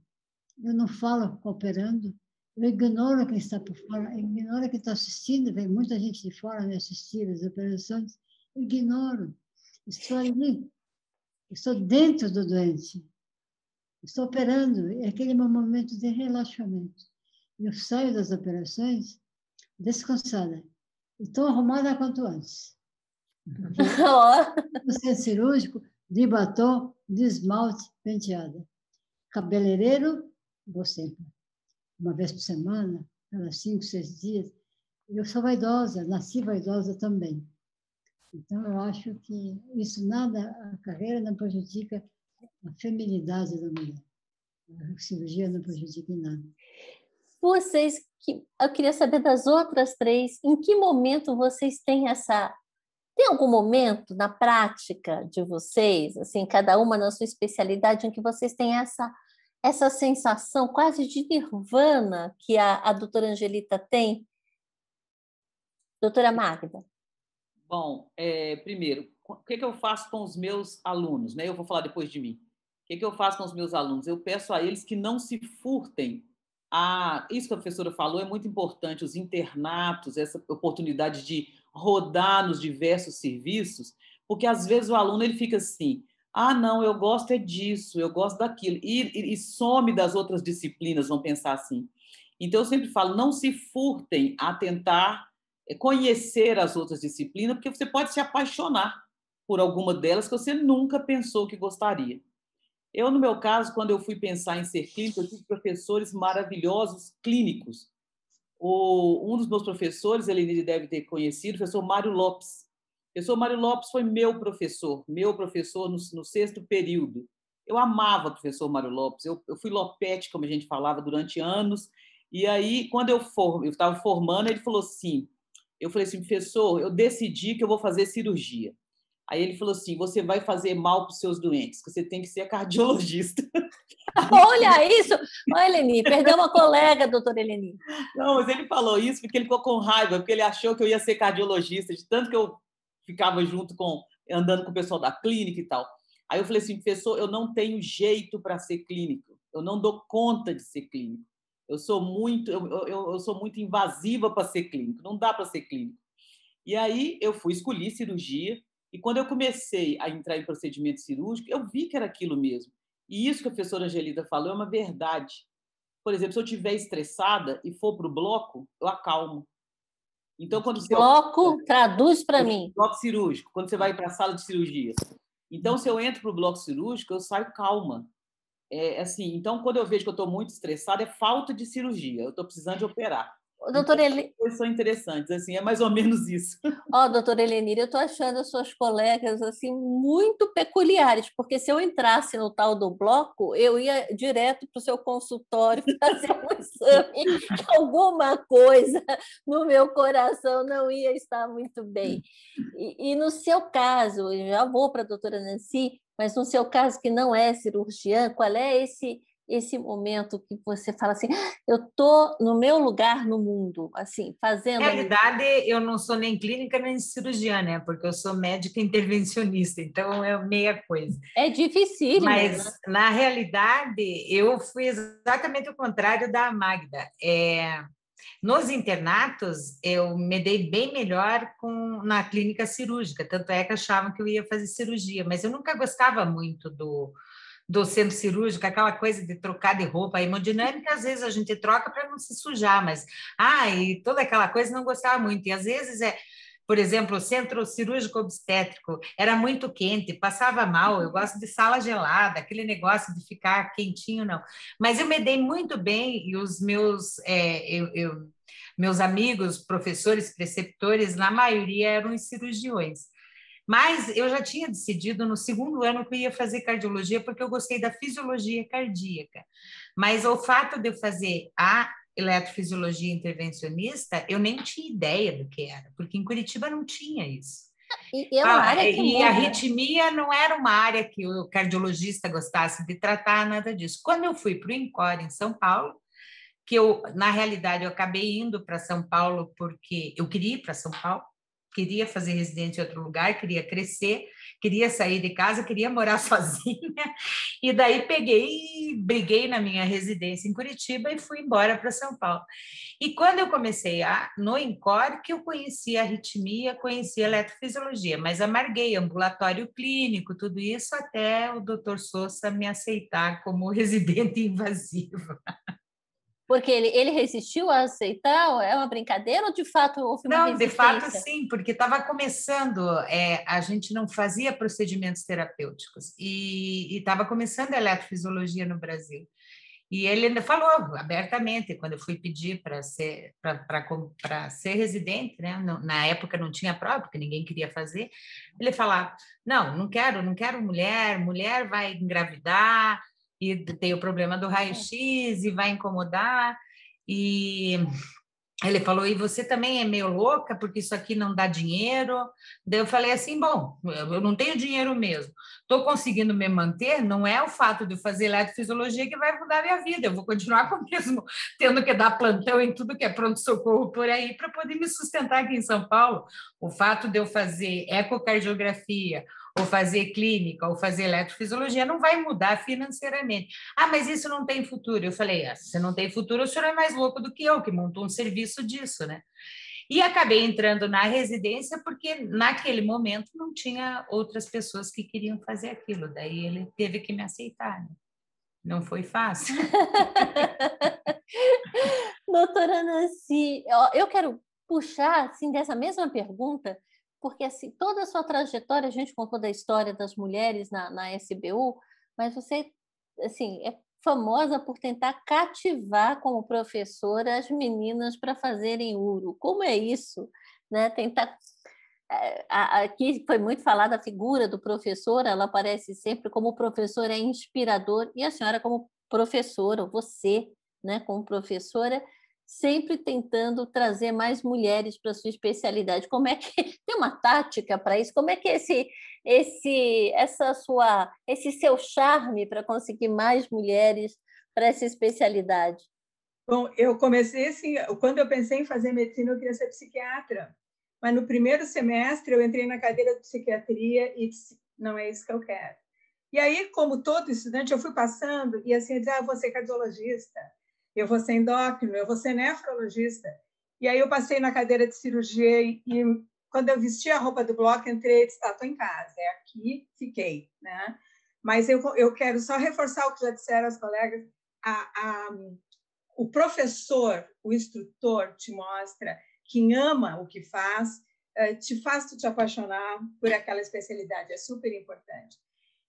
Eu não falo operando. Eu ignoro quem está por fora. Eu ignoro quem está assistindo. Vem muita gente de fora me assistir as operações. Eu ignoro. Estou ali. Estou dentro do doente. Estou operando. É aquele meu momento de relaxamento. Eu saio das operações descansada. Estou arrumada quanto antes. No centro cirúrgico, de batom, de esmalte, penteada. Cabeleireiro, vou sempre. Uma vez por semana, cada 5, 6 dias. Eu sou vaidosa, nasci vaidosa também. Então, eu acho que isso nada, a carreira não prejudica a feminilidade da mulher. A cirurgia não prejudica em nada. Eu queria saber das outras 3, em que momento vocês têm essa... Tem algum momento na prática de vocês, assim, cada uma na sua especialidade, em que vocês têm essa sensação quase de nirvana que a doutora Angelita tem? Doutora Magda. Bom, primeiro, o que eu faço com os meus alunos? Né? Eu vou falar depois de mim. O que eu faço com os meus alunos? Eu peço a eles que não se furtem. Isso que a professora falou é muito importante, os internatos, essa oportunidade de rodar nos diversos serviços, porque às vezes o aluno ele fica assim, não, eu gosto é disso, eu gosto daquilo, e some das outras disciplinas, vão pensar assim. Então, eu sempre falo, não se furtem a tentar conhecer as outras disciplinas, porque você pode se apaixonar por alguma delas que você nunca pensou que gostaria. Eu, no meu caso, quando eu fui pensar em ser clínico, eu tive professores maravilhosos clínicos. Um dos meus professores, ele deve ter conhecido, o professor Mário Lopes. O professor Mário Lopes foi meu professor no 6º período. Eu amava o professor Mário Lopes. Eu fui lopete, como a gente falava, durante anos. E aí, quando eu estava formando, ele falou assim, eu falei assim, professor, eu decidi que eu vou fazer cirurgia. Aí ele falou assim, você vai fazer mal para os seus doentes, que você tem que ser cardiologista. Olha isso! Olha, Eleni, perdeu uma colega, doutora Eleni. Não, mas ele falou isso porque ele ficou com raiva, porque ele achou que eu ia ser cardiologista, de tanto que eu ficava andando com o pessoal da clínica e tal. Aí eu falei assim, professor, eu não tenho jeito para ser clínico, eu não dou conta de ser clínico. Eu sou muito invasiva para ser clínico, não dá para ser clínico. E aí eu escolhi cirurgia, e quando eu comecei a entrar em procedimento cirúrgico, eu vi que era aquilo mesmo. E isso que a professora Angelita falou é uma verdade. Por exemplo, se eu estiver estressada e for para o bloco, eu acalmo. Então, quando você... Bloco, traduz para mim. Bloco cirúrgico, quando você vai para a sala de cirurgia. Então, se eu entro para o bloco cirúrgico, eu saio calma. Assim, então, quando eu vejo que eu estou muito estressada, é falta de cirurgia. Eu estou precisando de operar. Doutora Então, são interessantes, assim, é mais ou menos isso. Doutora Helenira, eu estou achando as suas colegas assim muito peculiares, porque se eu entrasse no tal do bloco, eu ia direto para o seu consultório fazer um exame, que alguma coisa no meu coração não ia estar muito bem. E no seu caso, eu já vou para a doutora Nancy, mas no seu caso, que não é cirurgiã, qual é esse momento que você fala assim, eu estou no meu lugar no mundo, assim, fazendo... Na realidade, eu não sou nem clínica nem cirurgiã, né? Porque eu sou médica intervencionista, então é meia coisa. É dificílimo, Mas, né? na realidade, eu fui exatamente o contrário da Magda. Nos internatos, eu me dei bem melhor na clínica cirúrgica, tanto é que achavam que eu ia fazer cirurgia, mas eu nunca gostava muito do centro cirúrgico, aquela coisa de trocar de roupa. A hemodinâmica, às vezes, a gente troca para não se sujar, mas... e toda aquela coisa não gostava muito. E, às vezes, por exemplo, o centro cirúrgico obstétrico era muito quente, passava mal. Eu gosto de sala gelada, aquele negócio de ficar quentinho, não. Mas eu me dei muito bem e os meus amigos, professores, preceptores, na maioria eram cirurgiões. Mas eu já tinha decidido no segundo ano que eu ia fazer cardiologia, porque eu gostei da fisiologia cardíaca. Mas o fato de eu fazer a eletrofisiologia intervencionista, eu nem tinha ideia do que era, porque em Curitiba não tinha isso. E é uma área que muda. E a arritmia não era uma área que o cardiologista gostasse de tratar, nada disso. Quando eu fui para o INCOR, em São Paulo, que na realidade, eu acabei indo para São Paulo porque eu queria ir para São Paulo, queria fazer residência em outro lugar, queria crescer, queria sair de casa, queria morar sozinha. E daí briguei na minha residência em Curitiba e fui embora para São Paulo. E quando eu comecei no INCOR, que eu conheci a arritmia, conheci a eletrofisiologia, mas amarguei ambulatório clínico, tudo isso, até o doutor Sousa me aceitar como residente invasiva. Porque ele resistiu a aceitar? É uma brincadeira ou de fato houve uma resistência? Não, de fato sim, porque estava começando, a gente não fazia procedimentos terapêuticos e estava começando a eletrofisiologia no Brasil. E ele falou abertamente, quando eu fui pedir para ser residente, né? Na época não tinha prova, porque ninguém queria fazer, ele falava, não quero mulher vai engravidar, e tem o problema do raio-x e vai incomodar, e ele falou, e você também é meio louca, porque isso aqui não dá dinheiro. Daí eu falei assim, bom, eu não tenho dinheiro mesmo, estou conseguindo me manter, não é o fato de eu fazer eletrofisiologia que vai mudar a minha vida, eu vou continuar com o mesmo, tendo que dar plantão em tudo que é pronto-socorro por aí, para poder me sustentar aqui em São Paulo. O fato de eu fazer ecocardiografia, ou fazer clínica, ou fazer eletrofisiologia, não vai mudar financeiramente. Mas isso não tem futuro. Eu falei, se não tem futuro, o senhor é mais louco do que eu, que montou um serviço disso, né? E acabei entrando na residência porque, naquele momento, não tinha outras pessoas que queriam fazer aquilo. Daí ele teve que me aceitar, né? Não foi fácil. Doutora Nancy, eu quero puxar assim, dessa mesma pergunta, porque assim, toda a sua trajetória, a gente contou da história das mulheres na SBU, mas você assim, é famosa por tentar cativar como professora as meninas para fazerem uro. Como é isso? Né? Tentar... Aqui foi muito falada a figura do professor, ela aparece sempre como professor, é inspirador, e a senhora como professora, você, né, como professora, sempre tentando trazer mais mulheres para a sua especialidade. Como é que tem uma tática para isso? Como é que esse seu charme para conseguir mais mulheres para essa especialidade? Bom, eu comecei assim, quando eu pensei em fazer medicina, eu queria ser psiquiatra. Mas no primeiro semestre eu entrei na cadeira de psiquiatria e disse, não é isso que eu quero. E aí, como todo estudante, eu fui passando e assim, eu dizia, eu vou ser cardiologista, eu vou ser endócrino, eu vou ser nefrologista. E aí eu passei na cadeira de cirurgia e quando eu vesti a roupa do bloco, entrei e disse, estou em casa, é aqui, fiquei, né? Mas eu quero só reforçar o que já disseram as colegas, o professor, o instrutor te mostra quem ama o que faz, te faz te apaixonar por aquela especialidade, é super importante.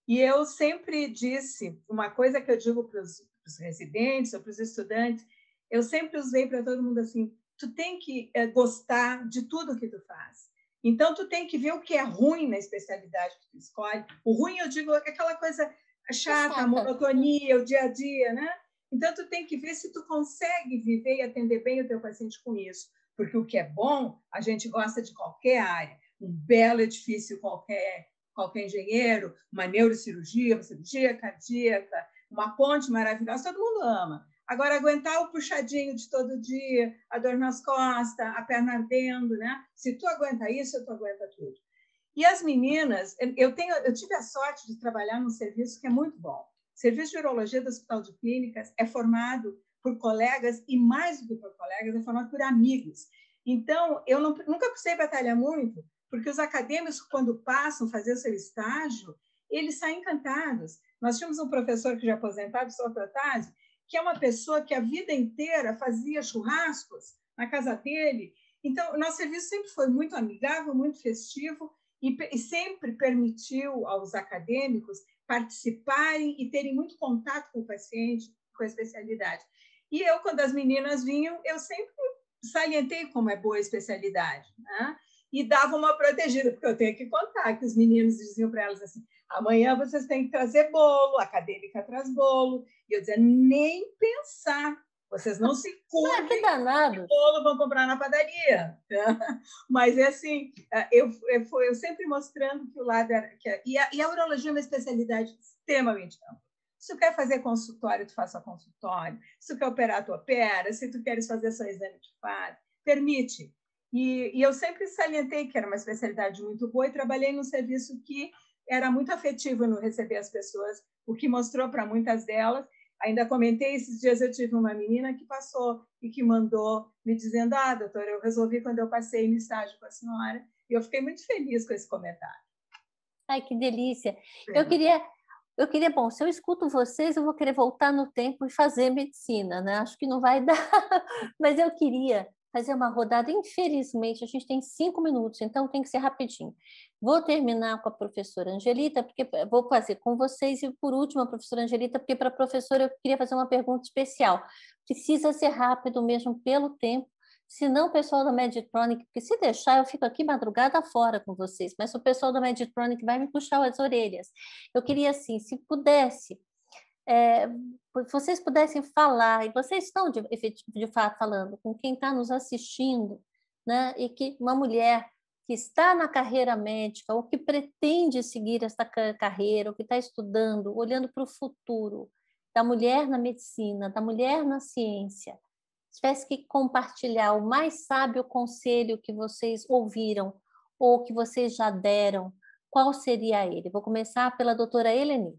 E eu sempre disse, uma coisa que eu digo para os residentes ou para os estudantes, eu sempre usei para todo mundo assim, tu tem que gostar de tudo que tu faz. Então, tu tem que ver o que é ruim na especialidade que tu escolhe. O ruim, eu digo, é aquela coisa chata, a monotonia, o dia a dia, né? Então, tu tem que ver se tu consegue viver e atender bem o teu paciente com isso. Porque o que é bom, a gente gosta de qualquer área. Um belo edifício qualquer engenheiro, uma neurocirurgia, uma cirurgia cardíaca, uma ponte maravilhosa, todo mundo ama. Agora, aguentar o puxadinho de todo dia, a dor nas costas, a perna ardendo, né? Se tu aguenta isso, tu aguenta tudo. E as meninas, eu tive a sorte de trabalhar num serviço que é muito bom. O Serviço de Urologia do Hospital de Clínicas é formado por colegas, e mais do que por colegas, é formado por amigos. Então, eu nunca precisei batalhar muito, porque os acadêmicos, quando passam a fazer o seu estágio, eles saem encantados. Nós tínhamos um professor que já aposentado, o Sr. Protásio, que é uma pessoa que a vida inteira fazia churrascos na casa dele. Então, o nosso serviço sempre foi muito amigável, muito festivo, e sempre permitiu aos acadêmicos participarem e terem muito contato com o paciente, com a especialidade. E eu, quando as meninas vinham, eu sempre salientei como é boa a especialidade, né? E dava uma protegida, porque eu tenho que contar que os meninos diziam para elas assim: amanhã vocês têm que trazer bolo, a acadêmica traz bolo. E eu dizia: nem pensar, vocês não se curtem, que danado. Bolo vão comprar na padaria. Mas é assim, eu sempre mostrando que o lado era... E a urologia é uma especialidade extremamente ampla. Se tu quer fazer consultório, tu faça consultório. Se tu quer operar, tu opera. Se tu queres fazer só exame, tu faz. Permite. E eu sempre salientei que era uma especialidade muito boa e trabalhei num serviço que era muito afetivo no receber as pessoas, o que mostrou para muitas delas. Ainda comentei, esses dias eu tive uma menina que passou e que mandou me dizendo: doutora, eu resolvi quando eu passei no estágio com a senhora. E eu fiquei muito feliz com esse comentário. Ai, que delícia. Eu queria, bom, se eu escuto vocês, eu vou querer voltar no tempo e fazer medicina, né? Acho que não vai dar, mas eu queria fazer uma rodada. Infelizmente, a gente tem 5 minutos, então tem que ser rapidinho. Vou terminar com a professora Angelita, porque vou fazer com vocês, e por último a professora Angelita, porque para a professora eu queria fazer uma pergunta especial. Precisa ser rápido mesmo pelo tempo, senão o pessoal da Meditronic, porque se deixar eu fico aqui madrugada fora com vocês, mas o pessoal da Meditronic vai me puxar as orelhas. Eu queria, assim, se pudesse, vocês pudessem falar, e vocês estão de fato falando com quem está nos assistindo, né? E que uma mulher que está na carreira médica ou que pretende seguir esta carreira, ou que está estudando, olhando para o futuro da mulher na medicina, da mulher na ciência, tivesse que compartilhar o mais sábio conselho que vocês ouviram ou que vocês já deram, qual seria ele? Vou começar pela doutora Helenir.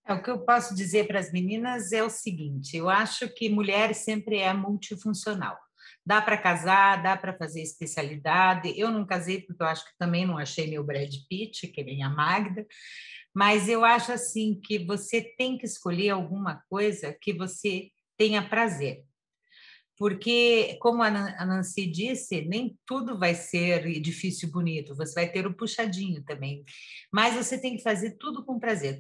O que eu posso dizer para as meninas é o seguinte: eu acho que mulher sempre é multifuncional. Dá para casar, dá para fazer especialidade. Eu não casei porque eu acho que também não achei meu Brad Pitt, que nem a Magda, mas eu acho assim que você tem que escolher alguma coisa que você tenha prazer. Porque, como a Nancy disse, nem tudo vai ser difícil e bonito, você vai ter o puxadinho também, mas você tem que fazer tudo com prazer.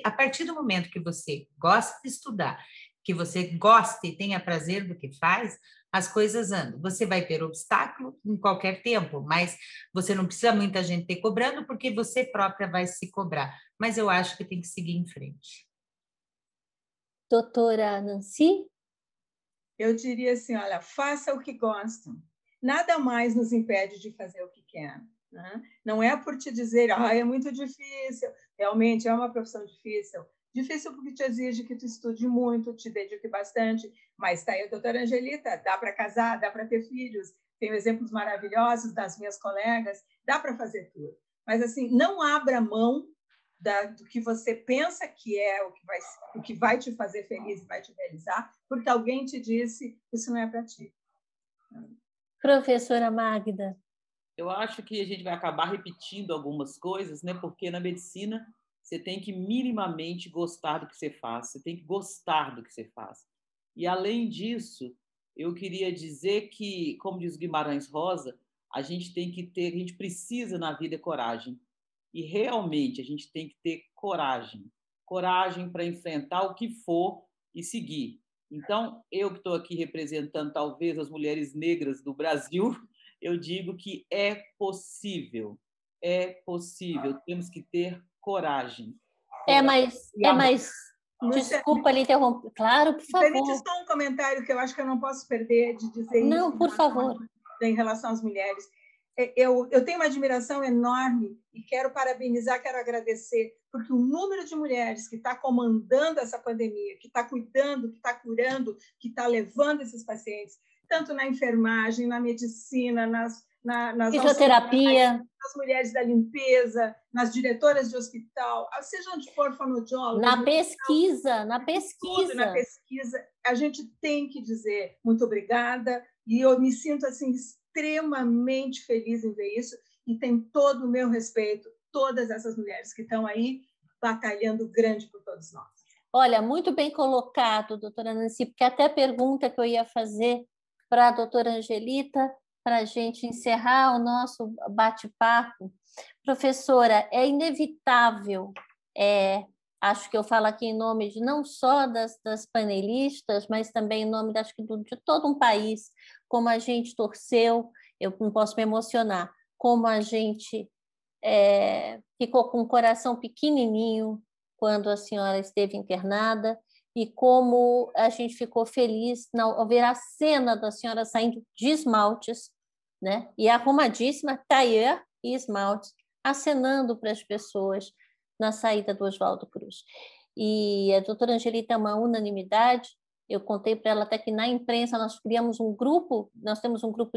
A partir do momento que você gosta de estudar, que você gosta e tenha prazer do que faz, as coisas andam. Você vai ter obstáculo em qualquer tempo, mas você não precisa muita gente ter cobrando, porque você própria vai se cobrar. Mas eu acho que tem que seguir em frente. Doutora Nancy? Eu diria assim, olha, faça o que gostam. Nada mais nos impede de fazer o que quer. Né? Não é por te dizer, é muito difícil. Realmente é uma profissão difícil. Difícil porque te exige que tu estude muito, te dedique bastante. Mas está aí a doutora Angelita, dá para casar, dá para ter filhos. Tenho exemplos maravilhosos das minhas colegas. Dá para fazer tudo. Mas, assim, não abra mão do que você pensa que é o que vai te fazer feliz e vai te realizar, porque alguém te disse que isso não é para ti. Professora Magda. Eu acho que a gente vai acabar repetindo algumas coisas, né? Porque na medicina você tem que minimamente gostar do que você faz, você tem que gostar do que você faz. E, além disso, eu queria dizer que, como diz Guimarães Rosa, a gente precisa na vida coragem. E realmente a gente tem que ter coragem para enfrentar o que for e seguir. Então, eu que estou aqui representando, talvez, as mulheres negras do Brasil, eu digo que é possível, temos que ter coragem. Mas Lúcia, desculpa lhe interromper. Claro, por permite favor. só um comentário que eu acho que eu não posso perder de dizer isso. Não, por favor. Em relação às mulheres. Eu tenho uma admiração enorme e quero parabenizar, quero agradecer, porque o número de mulheres que está comandando essa pandemia, que está cuidando, que está curando, que está levando esses pacientes, tanto na enfermagem, na medicina, nas fisioterapia, nas mulheres da limpeza, nas diretoras de hospital, seja onde for, fonoaudiólogas, na pesquisa, tudo, na pesquisa, a gente tem que dizer muito obrigada, e eu me sinto assim extremamente feliz em ver isso, e tem todo o meu respeito, todas essas mulheres que estão aí batalhando grande por todos nós. Olha, muito bem colocado, doutora Nancy, porque até a pergunta que eu ia fazer para a doutora Angelita, para a gente encerrar o nosso bate-papo. Professora, é inevitável, acho que eu falo aqui em nome de não só das panelistas, mas também em nome de todo um país, como a gente torceu, eu não posso me emocionar, como a gente ficou com o coração pequenininho quando a senhora esteve internada, e como a gente ficou feliz ao ver a cena da senhora saindo de esmaltes, né? E arrumadíssima, tailleur e esmaltes, acenando para as pessoas na saída do Oswaldo Cruz. E a doutora Angelita é uma unanimidade. Eu contei para ela até que na imprensa nós temos um grupo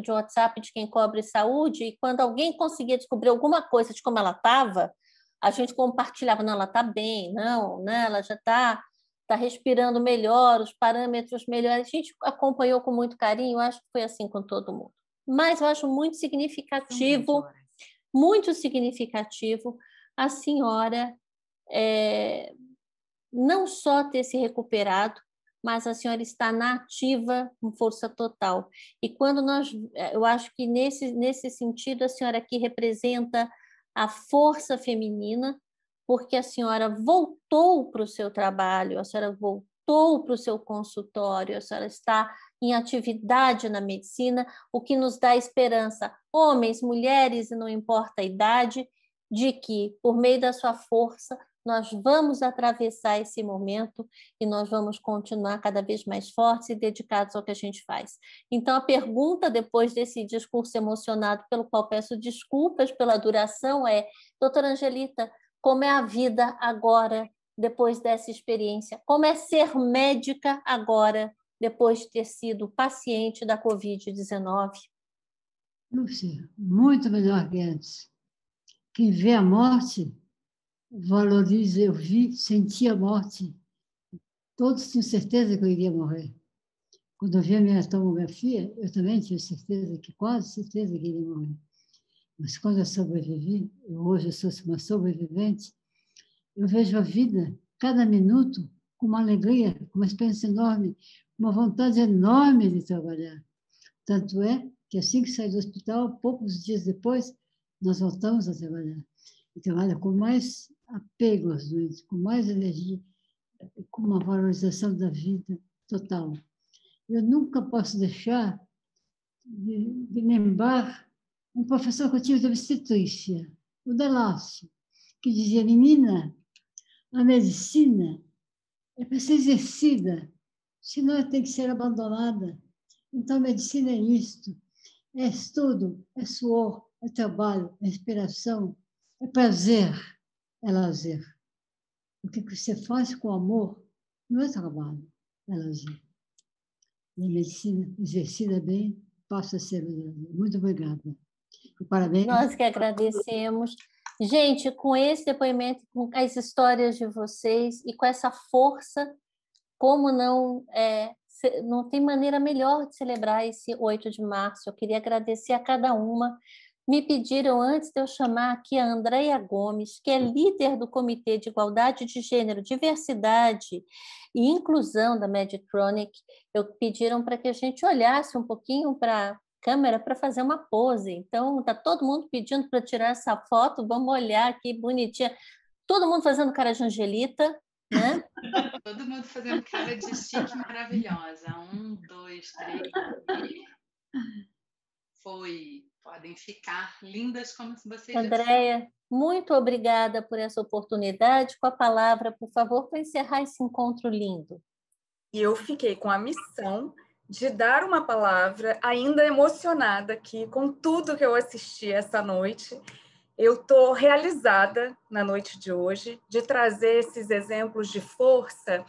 de WhatsApp de quem cobre saúde, e quando alguém conseguia descobrir alguma coisa de como ela estava, a gente compartilhava, não, ela está bem, não, né? Ela já está respirando melhor, os parâmetros melhores. A gente acompanhou com muito carinho, eu acho que foi assim com todo mundo. Mas eu acho muito significativo a senhora não só ter se recuperado, mas a senhora está na ativa com força total. E quando eu acho que nesse sentido a senhora aqui representa a força feminina, porque a senhora voltou para o seu trabalho, a senhora voltou para o seu consultório, a senhora está em atividade na medicina, o que nos dá esperança, homens, mulheres, e não importa a idade, de que, por meio da sua força, nós vamos atravessar esse momento e nós vamos continuar cada vez mais fortes e dedicados ao que a gente faz. Então, a pergunta, depois desse discurso emocionado, pelo qual peço desculpas pela duração, doutora Angelita, como é a vida agora, depois dessa experiência? Como é ser médica agora, depois de ter sido paciente da Covid-19? Lúcia, muito melhor que antes. Quem vê a morte valoriza. Eu senti a morte. Todos tinham certeza que eu iria morrer. Quando eu vi a minha tomografia, eu também tinha certeza, quase certeza que iria morrer. Mas quando eu sobrevivi, hoje eu sou uma sobrevivente, eu vejo a vida, cada minuto, com uma alegria, com uma esperança enorme, uma vontade enorme de trabalhar. Tanto é que assim que saí do hospital, poucos dias depois, nós voltamos a trabalhar. E trabalha com mais apego aos doentes, com mais energia, com uma valorização da vida total. Eu nunca posso deixar de lembrar um professor que eu tive de obstetrícia, o Delácio, que dizia: menina, a medicina é para ser exercida, senão ela tem que ser abandonada. Então, a medicina é isto: é estudo, é suor, é trabalho, é inspiração, é prazer, é lazer. O que você faz com amor não é trabalho, é lazer. E a medicina exercida bem passa a ser lazer. Muito obrigada. E parabéns. Nós que agradecemos. Gente, com esse depoimento, com as histórias de vocês e com essa força, como não tem maneira melhor de celebrar esse 8 de março. Eu queria agradecer a cada uma. Me pediram, antes de eu chamar aqui a Andréia Gomes, que é líder do Comitê de Igualdade de Gênero, Diversidade e Inclusão da Medtronic, pediram para que a gente olhasse um pouquinho para a câmera para fazer uma pose. Então, está todo mundo pedindo para tirar essa foto. Vamos olhar aqui, bonitinha. Todo mundo fazendo cara de Angelita, né? Todo mundo fazendo cara de chique maravilhosa. 1, 2, 3. Foi. Podem ficar lindas como vocês já são. Andréia, muito obrigada por essa oportunidade. Com a palavra, por favor, para encerrar esse encontro lindo. E eu fiquei com a missão de dar uma palavra, ainda emocionada aqui, com tudo que eu assisti essa noite. Eu estou realizada na noite de hoje, de trazer esses exemplos de força,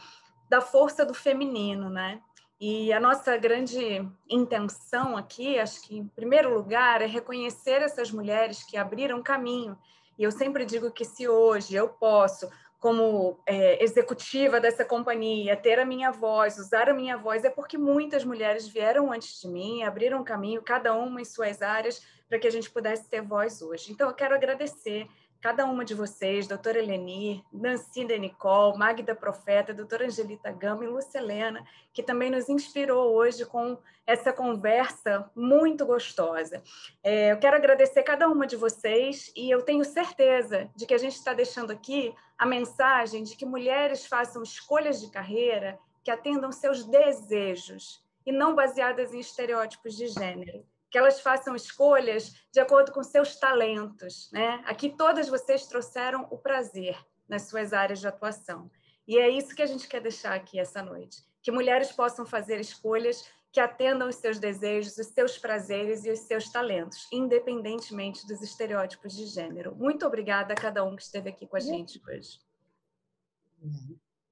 da força do feminino, né? E a nossa grande intenção aqui, acho que em primeiro lugar, é reconhecer essas mulheres que abriram caminho. E eu sempre digo que se hoje eu posso, como executiva dessa companhia, ter a minha voz, usar a minha voz, é porque muitas mulheres vieram antes de mim, abriram caminho, cada uma em suas áreas, para que a gente pudesse ter voz hoje. Então, eu quero agradecer cada uma de vocês, doutora Eleni, Nancy de Nicole, Magda Profeta, doutora Angelita Gama e Lúcia Helena, que também nos inspirou hoje com essa conversa muito gostosa. Eu quero agradecer cada uma de vocês e eu tenho certeza de que a gente está deixando aqui a mensagem de que mulheres façam escolhas de carreira que atendam seus desejos e não baseadas em estereótipos de gênero. Que elas façam escolhas de acordo com seus talentos, né? Aqui todas vocês trouxeram o prazer nas suas áreas de atuação. E é isso que a gente quer deixar aqui essa noite. Que mulheres possam fazer escolhas que atendam os seus desejos, os seus prazeres e os seus talentos, independentemente dos estereótipos de gênero. Muito obrigada a cada um que esteve aqui com a gente hoje.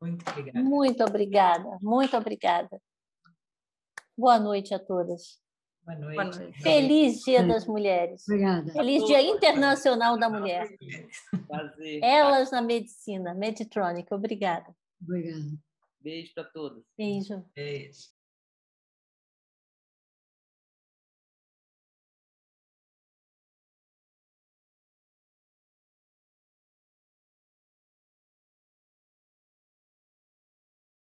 Muito obrigada. Muito obrigada, muito obrigada. Boa noite a todas. Boa noite. Boa noite. Feliz Dia das Mulheres. Obrigada. Feliz Dia Internacional da Mulher. Prazer. Elas na medicina, Meditronic. Obrigada. Obrigada. Beijo para todos. Beijo. Beijo.